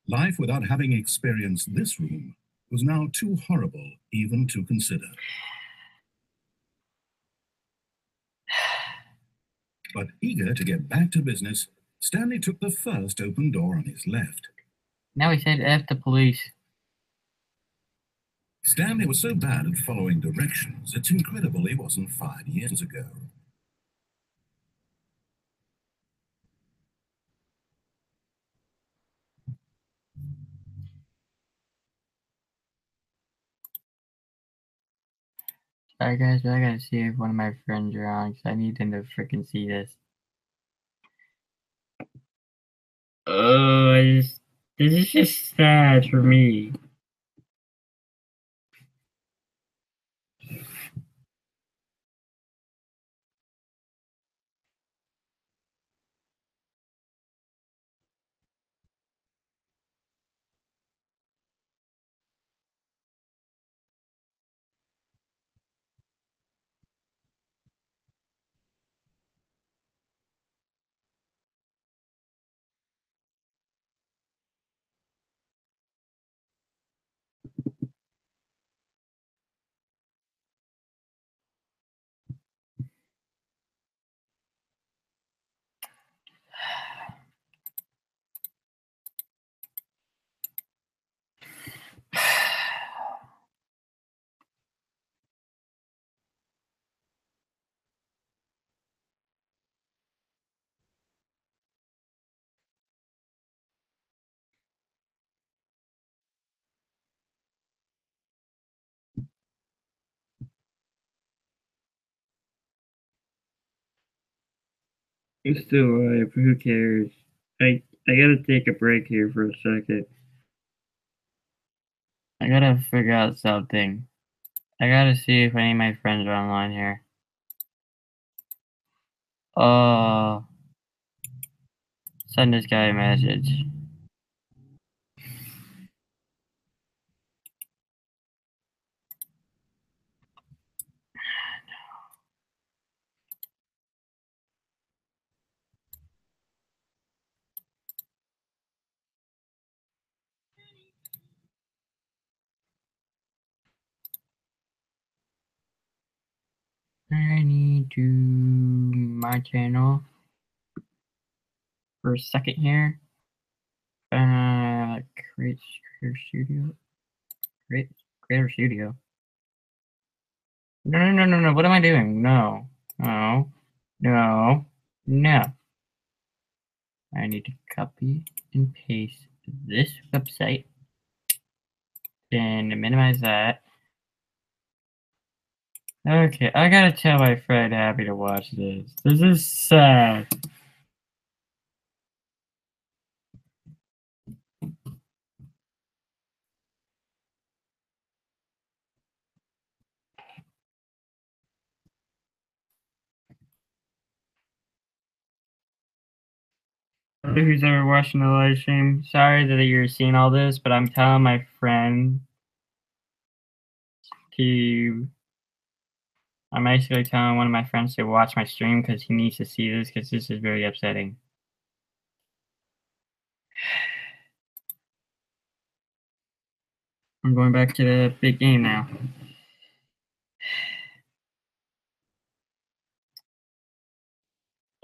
Life without having experienced this room was now too horrible even to consider. But eager to get back to business, Stanley took the first open door on his left. Now he said F the police. Stanley was so bad at following directions, it's incredible he wasn't 5 years ago. Sorry guys, but I gotta see if one of my friends are on, because I need them to freaking see this. Oh, this is just sad for me. It's still alive, who cares? I gotta take a break here for a second. I gotta figure out something. I gotta see if any of my friends are online here. Send this guy a message. I need to my channel for a second here. Creator Studio. Creator Studio. No. What am I doing? No. No. No. No. I need to copy and paste this website. Then minimize that. Okay, I gotta tell my friend Happy to watch this. This is sad. Who's ever watching the live stream? Sorry that you're seeing all this, but I'm telling my friend to. I'm basically telling one of my friends to watch my stream because he needs to see this because this is very upsetting. I'm going back to the big game now.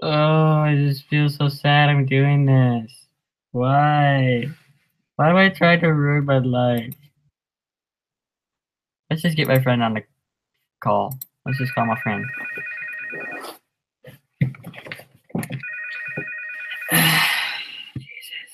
Oh, I just feel so sad I'm doing this. Why? Why do I try to ruin my life? Let's just get my friend on the call. Let's just call my friend. Jesus.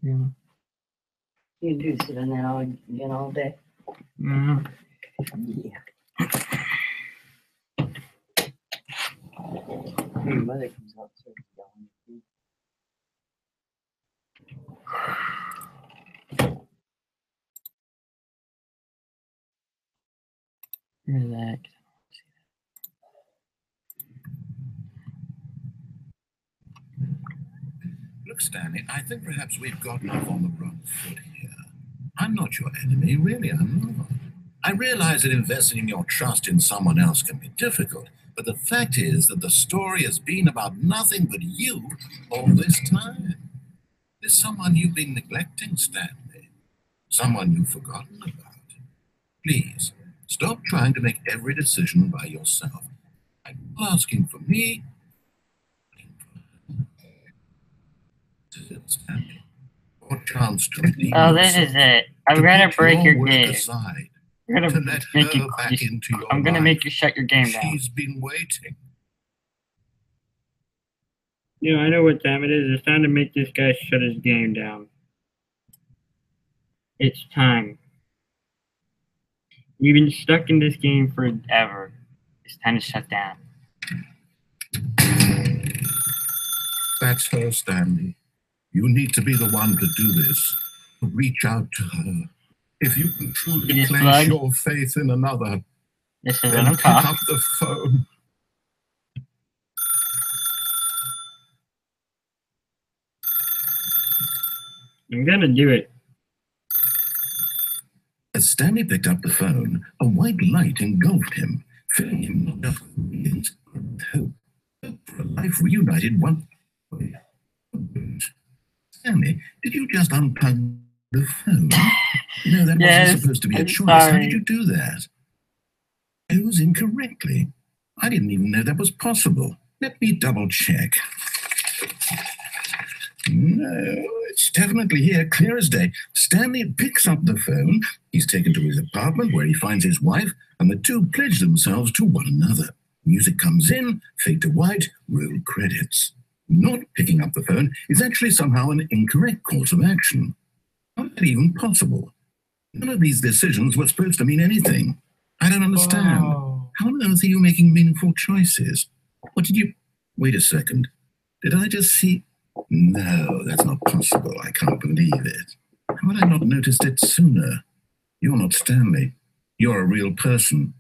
Yeah. You do sit in there all day. Mm-hmm. Yeah. Your mother comes out too. Relax. Look, Stanley, I think perhaps we've gotten off on the wrong foot here. I'm not your enemy, really, I'm not. I realize that investing your trust in someone else can be difficult, but the fact is that the story has been about nothing but you all this time. There's someone you've been neglecting, Stanley. Someone you've forgotten about. Please, stop trying to make every decision by yourself. I'm not asking for me. Stanley, your chance to redeem Oh, this yourself, is it. I'm to gonna put break your work game. aside, I'm gonna to let make her you. back into your I'm gonna life. make you shut your game down. She's been waiting. You know, I know what time it is. It's time to make this guy shut his game down. It's time. You've been stuck in this game forever. It's time to shut down. That's her, Stanley. You need to be the one to do this. Reach out to her. If you can truly It is place blood. your faith in another, This is what then I'm pick talking. up the phone. I'm gonna do it. As Stanley picked up the phone, a white light engulfed him, filling him not just with hope, but for a life reunited one. Stanley, did you just unplug the phone? No, that Yes, wasn't supposed to be a I'm choice. How sorry. did you do that? It was incorrectly. I didn't even know that was possible. Let me double check. No, it's definitely here, clear as day. Stanley picks up the phone. He's taken to his apartment where he finds his wife, and the two pledge themselves to one another. Music comes in, fade to white, roll credits. Not picking up the phone is actually somehow an incorrect course of action. How is that even possible? None of these decisions were supposed to mean anything. I don't understand. Oh. How on earth are you making meaningful choices? What did you... Wait a second. Did I just see... No, that's not possible. I can't believe it. How had I not noticed it sooner? You're not Stanley. You're a real person.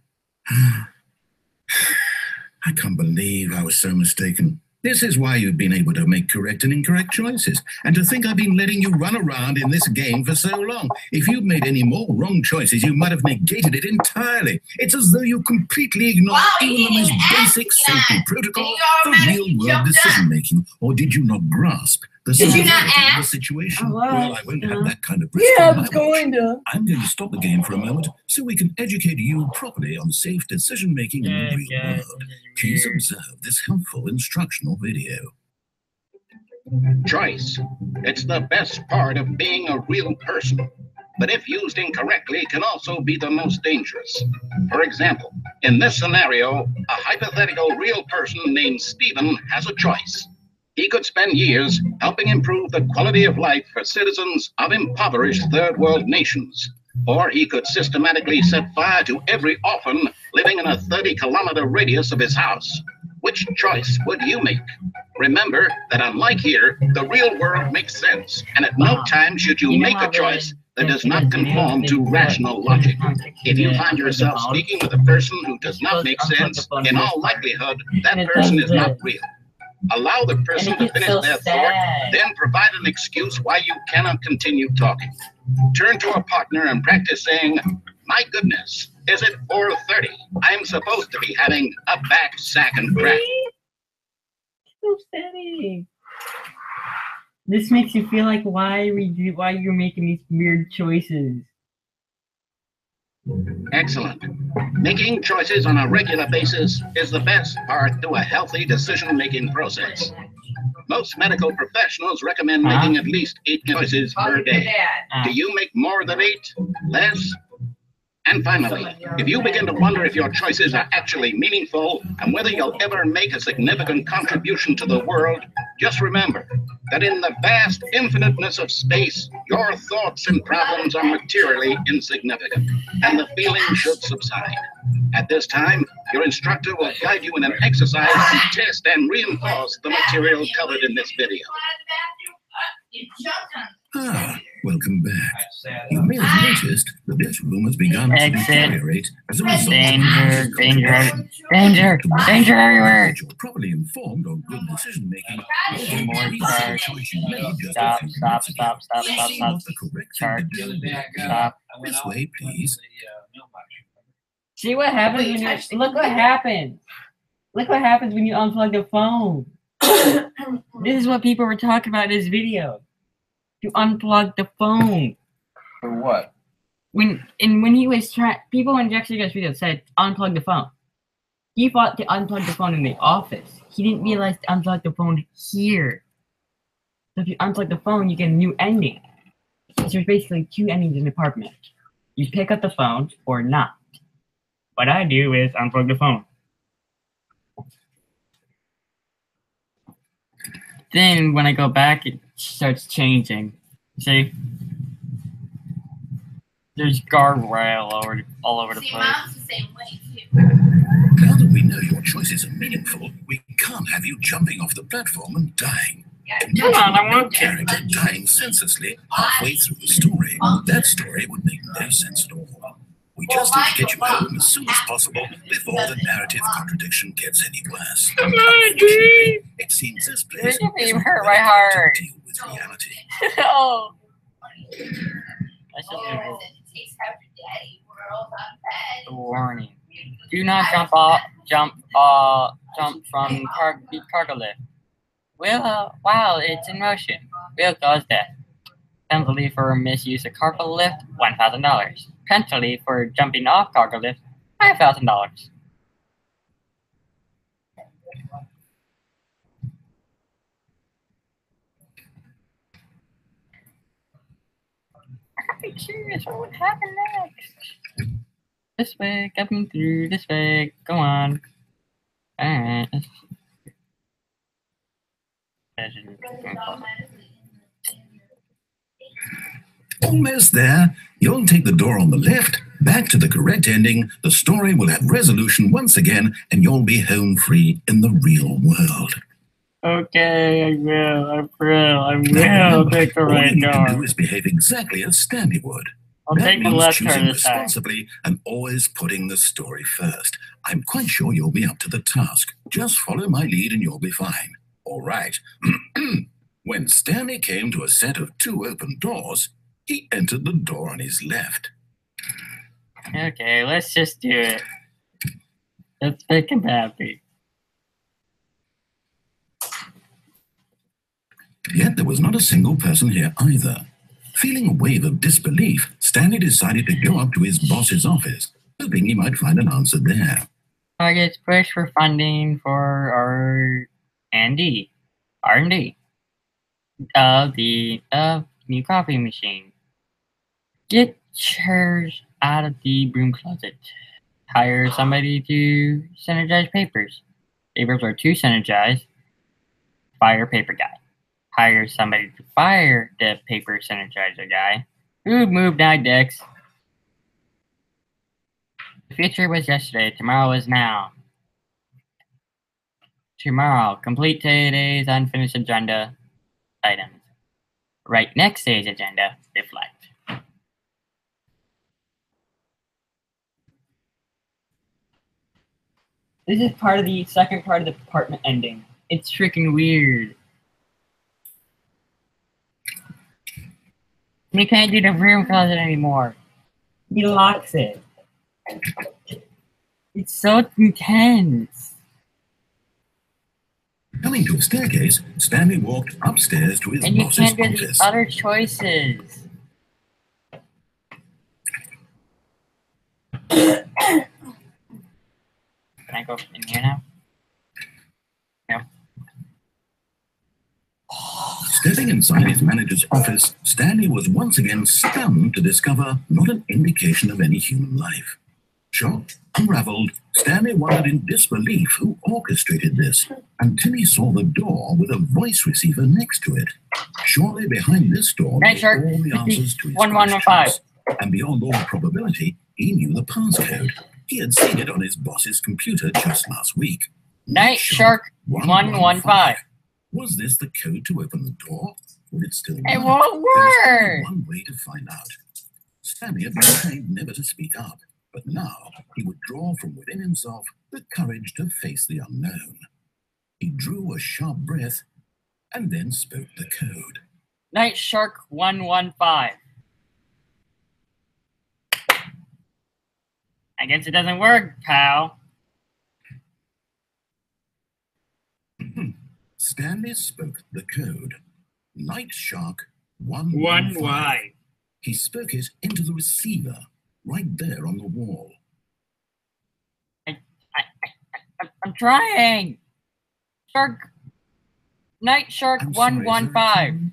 I can't believe I was so mistaken. This is why you've been able to make correct and incorrect choices. And to think I've been letting you run around in this game for so long. If you'd made any more wrong choices, you might have negated it entirely. It's as though you completely ignored even the most basic safety protocol for real-world decision-making. Or did you not grasp the severity of the situation? Well, I won't have that kind of risk on my watch. I'm going to stop the game for a moment so we can educate you properly on safe decision-making in the real world. Please observe this helpful instructional video. Choice. It's the best part of being a real person. But if used incorrectly, can also be the most dangerous. For example, in this scenario, a hypothetical real person named Stephen has a choice. He could spend years helping improve the quality of life for citizens of impoverished third world nations. Or he could systematically set fire to every orphan living in a 30-kilometer radius of his house. Which choice would you make? Remember that unlike here, the real world makes sense, and at no time should you make a choice that does not conform to rational logic. If you find yourself speaking with a person who does not make sense, in all likelihood, that person is not real. Allow the person to finish their thought, then provide an excuse why you cannot continue talking. Turn to a partner and practice saying, "My goodness, is it 4:30? I'm supposed to be having a back, sack, and crack." So steady. This makes you feel like why you're making these weird choices. Excellent. Making choices on a regular basis is the best part to a healthy decision-making process. Most medical professionals recommend making at least 8 choices per day. Do you make more than 8? Less? And finally, if you begin to wonder if your choices are actually meaningful and whether you'll ever make a significant contribution to the world, just remember that in the vast infiniteness of space, Your thoughts and problems are materially insignificant, and the feeling should subside. At this time, your instructor will guide you in an exercise to test and reinforce the material covered in this video. Ah, welcome back. You may have noticed that this room has begun to deteriorate as a result of Danger everywhere. You're properly informed on good decision making. More cars. Stop. Stop. This way, please. See what happens when you look what happens. Look what happens when you unplug the phone. This is what people were talking about in this video. To unplug the phone. For what? When he was trying, people in Jackson's video said unplug the phone. He thought to unplug the phone in the office. He didn't realize to unplug the phone here. So if you unplug the phone, you get a new ending. So there's basically two endings in the apartment. You pick up the phone or not. What I do is unplug the phone. Then when I go back, it starts changing. See? There's guardrail all over the place. Now that we know your choices are meaningful, we can't have you jumping off the platform and dying. Come on, I want to. Character dying senselessly halfway through the story. That story would make no sense at all. We just need to get you home as soon as possible before the narrative contradiction gets any worse. Come on, dude. It seems this place You hurt my heart. to deal with reality. Oh. Warning. Do not jump from cargo lift. While it's in motion, will cause death. Penalty for misuse of cargo lift, $1,000. Penalty for jumping off cargo lift, $5,000. I'm curious what would happen next. This way, coming through, this way, go on. Alright. Almost there. You'll take the door on the left, back to the correct ending, the story will have resolution once again, and you'll be home free in the real world. Okay, I will take the right door. All you need to do door. is behave exactly as Stanley would. I'll That take the means left choosing turn this time. responsibly and always putting the story first. I'm quite sure you'll be up to the task. Just follow my lead and you'll be fine. All right. When Stanley came to a set of 2 open doors, he entered the door on his left. Okay, let's just do it. Let's make him happy. Yet there was not a single person here either. Feeling a wave of disbelief, Stanley decided to go up to his boss's office, hoping he might find an answer there. Targets push for funding for our R&D of the new coffee machine. Get chairs out of the broom closet. Hire somebody to synergize papers. Papers are too synergized. Fire paper guy. Hire somebody to fire the paper synergizer guy. Food move now, Dex. The future was yesterday, tomorrow is now. Tomorrow, complete today's unfinished agenda items. Write next day's agenda, reflect. This is part of the second part of the department ending. It's freaking weird. We can't do the room closet anymore. He locks it. It's so intense. Coming to a staircase, Stanley walked upstairs to his And you boss's can't do office. the other choices. Can I go in here now? No. Stepping inside his manager's office, Stanley was once again stunned to discover not an indication of any human life. Shocked, unraveled, Stanley wondered in disbelief who orchestrated this, until he saw the door with a voice receiver next to it. Surely behind this door lay all the answers to his questions. And beyond all probability, he knew the passcode. He had seen it on his boss's computer just last week. Night Shark 115. Was this the code to open the door? Would it still work? It won't work! There was only one way to find out. Stanley had been trained never to speak up, but now he would draw from within himself the courage to face the unknown. He drew a sharp breath and then spoke the code. Night Shark 115. I guess it doesn't work, pal. Stanley spoke the code. Night Shark 115. He spoke it into the receiver, right there on the wall. I'm trying. Night Shark 115.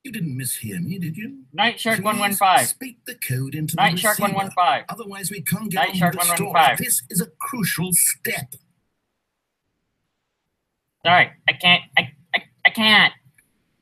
You didn't mishear me, did you? Night Shark 115. Speak the code into Night the Shark receiver. 115. Otherwise, we can't get Night on Shark with the story. 115. This is a crucial step. Sorry, I can't. I can't.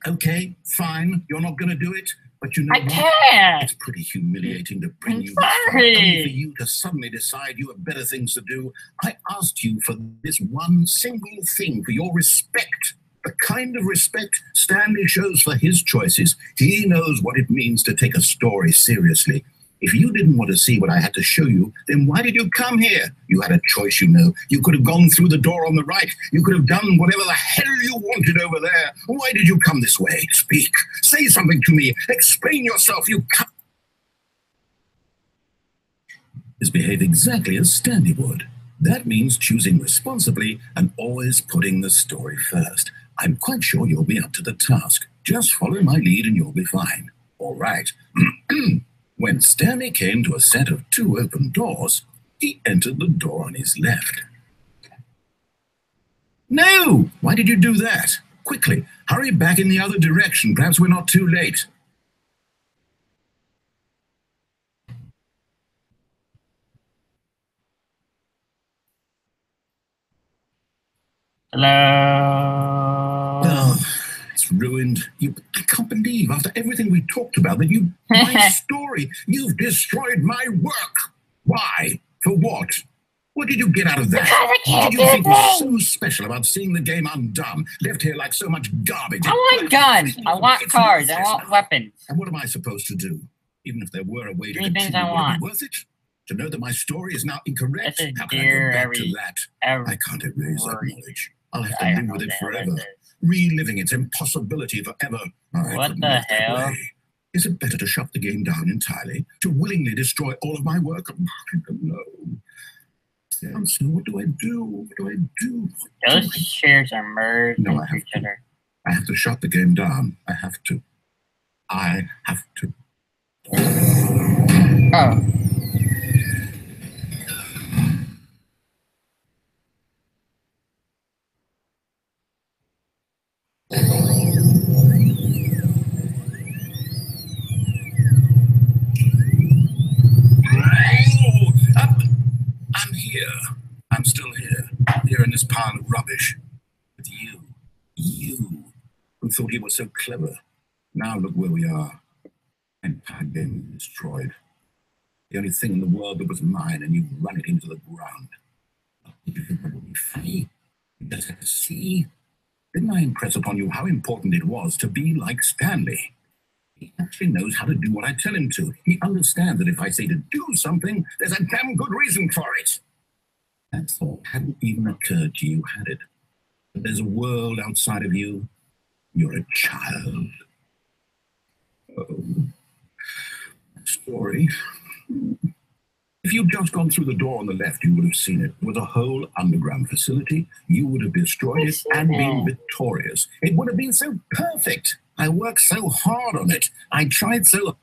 Okay, fine. You're not going to do it, but you know I what? can't. It's pretty humiliating to bring I'm you this far, sorry. only for you to suddenly decide you have better things to do. I asked you for this one single thing, for your respect. The kind of respect Stanley shows for his choices. He knows what it means to take a story seriously. If you didn't want to see what I had to show you, then why did you come here? You had a choice, you know. You could have gone through the door on the right. You could have done whatever the hell you wanted over there. Why did you come this way? Speak. Say something to me. Explain yourself. You can't. Behave exactly as Stanley would. That means choosing responsibly and always putting the story first. I'm quite sure you'll be up to the task. Just follow my lead and you'll be fine. All right. When Stanley came to a set of 2 open doors, he entered the door on his left. No! Why did you do that? Quickly, hurry back in the other direction. Perhaps we're not too late. Hello. Oh, it's ruined. I can't believe, after everything we talked about, that my story, you've destroyed my work. Why? For what? What did you get out of that? What did you think was so special about seeing the game undone, left here like so much garbage? I want guns. I want cars. I want weapons. And what am I supposed to do? Even if there were a way to Three things continue, I would it want. be worth it? To know that my story is now incorrect? This is How can I dear go back to that? I can't erase that word. knowledge. I'll have to I live don't know with it what the hell forever, this is. reliving its impossibility forever. I What couldn't the live that hell? way. Is it better to shut the game down entirely? To willingly destroy all of my work? I don't know. So what do I do? What do I do? Those chairs are merged No, into I have each to. other. I have to shut the game down. I have to. I have to. Oh. I'm here. I'm still here. Here in this pile of rubbish. With you. You. Who thought you were so clever. Now look where we are. Entire game destroyed. The only thing in the world that was mine, and you run it into the ground. Did you think that would be funny? You just had to see. Didn't I impress upon you how important it was to be like Stanley? He actually knows how to do what I tell him to. He understands that if I say to do something, there's a damn good reason for it. That thought hadn't even occurred to you, had it? That there's a world outside of you. You're a child. Oh, story. If you'd just gone through the door on the left, you would have seen it. It was a whole underground facility. You would have destroyed it and been victorious. It would have been so perfect. I worked so hard on it. I tried so...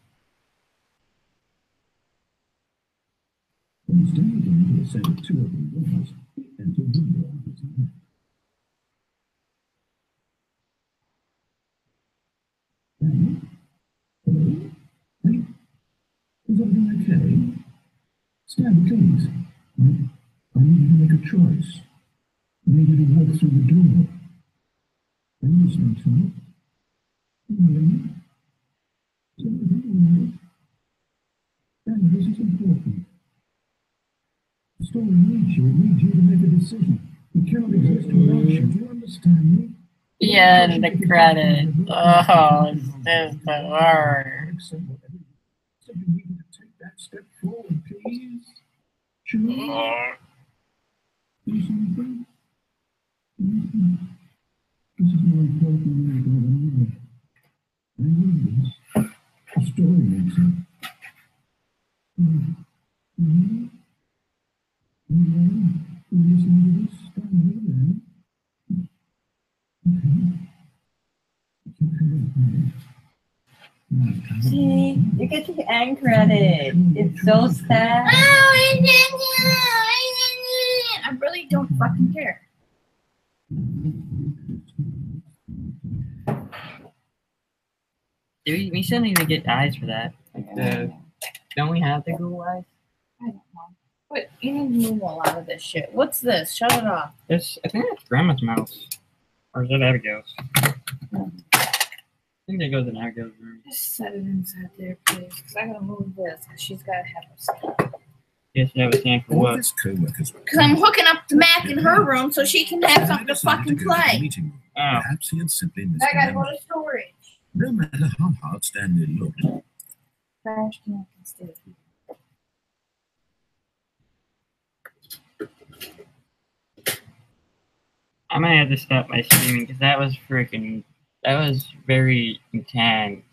Is everything okay? Stand, please. I need you to make a choice. I need you to walk through the door. Are you listening to me? Is everything all right? Stand, this is important. The story needs you. It needs you to make a decision. It cannot exist without you. Do you understand me? Yeah, and the credit. Oh, it's just the word. Simply need you to take that step forward, please. Choose. Do something. This is more important than you. I need this. The story makes it. You listening to this? Stand here, See, you get the end credit. It's so sad. I really don't fucking care. Dude, we shouldn't even get eyes for that. Like don't we have the Google eyes? I don't know. But you need to move a lot of this shit. What's this? Shut it off. I think that's Grandma's mouse. Or is it Abigail's? I think that goes in Abigail's room. Just set it inside there, please. Because I gotta move this. Because she's gotta have her stuff. Yes, that was stand for what? Because I'm hooking up the Mac in her room so she can have something to fucking play. Oh. Perhaps he had simply missed I gotta go to storage. No matter how hard Stanley looked. Trash can instead. I might have to stop my streaming because that was very intense.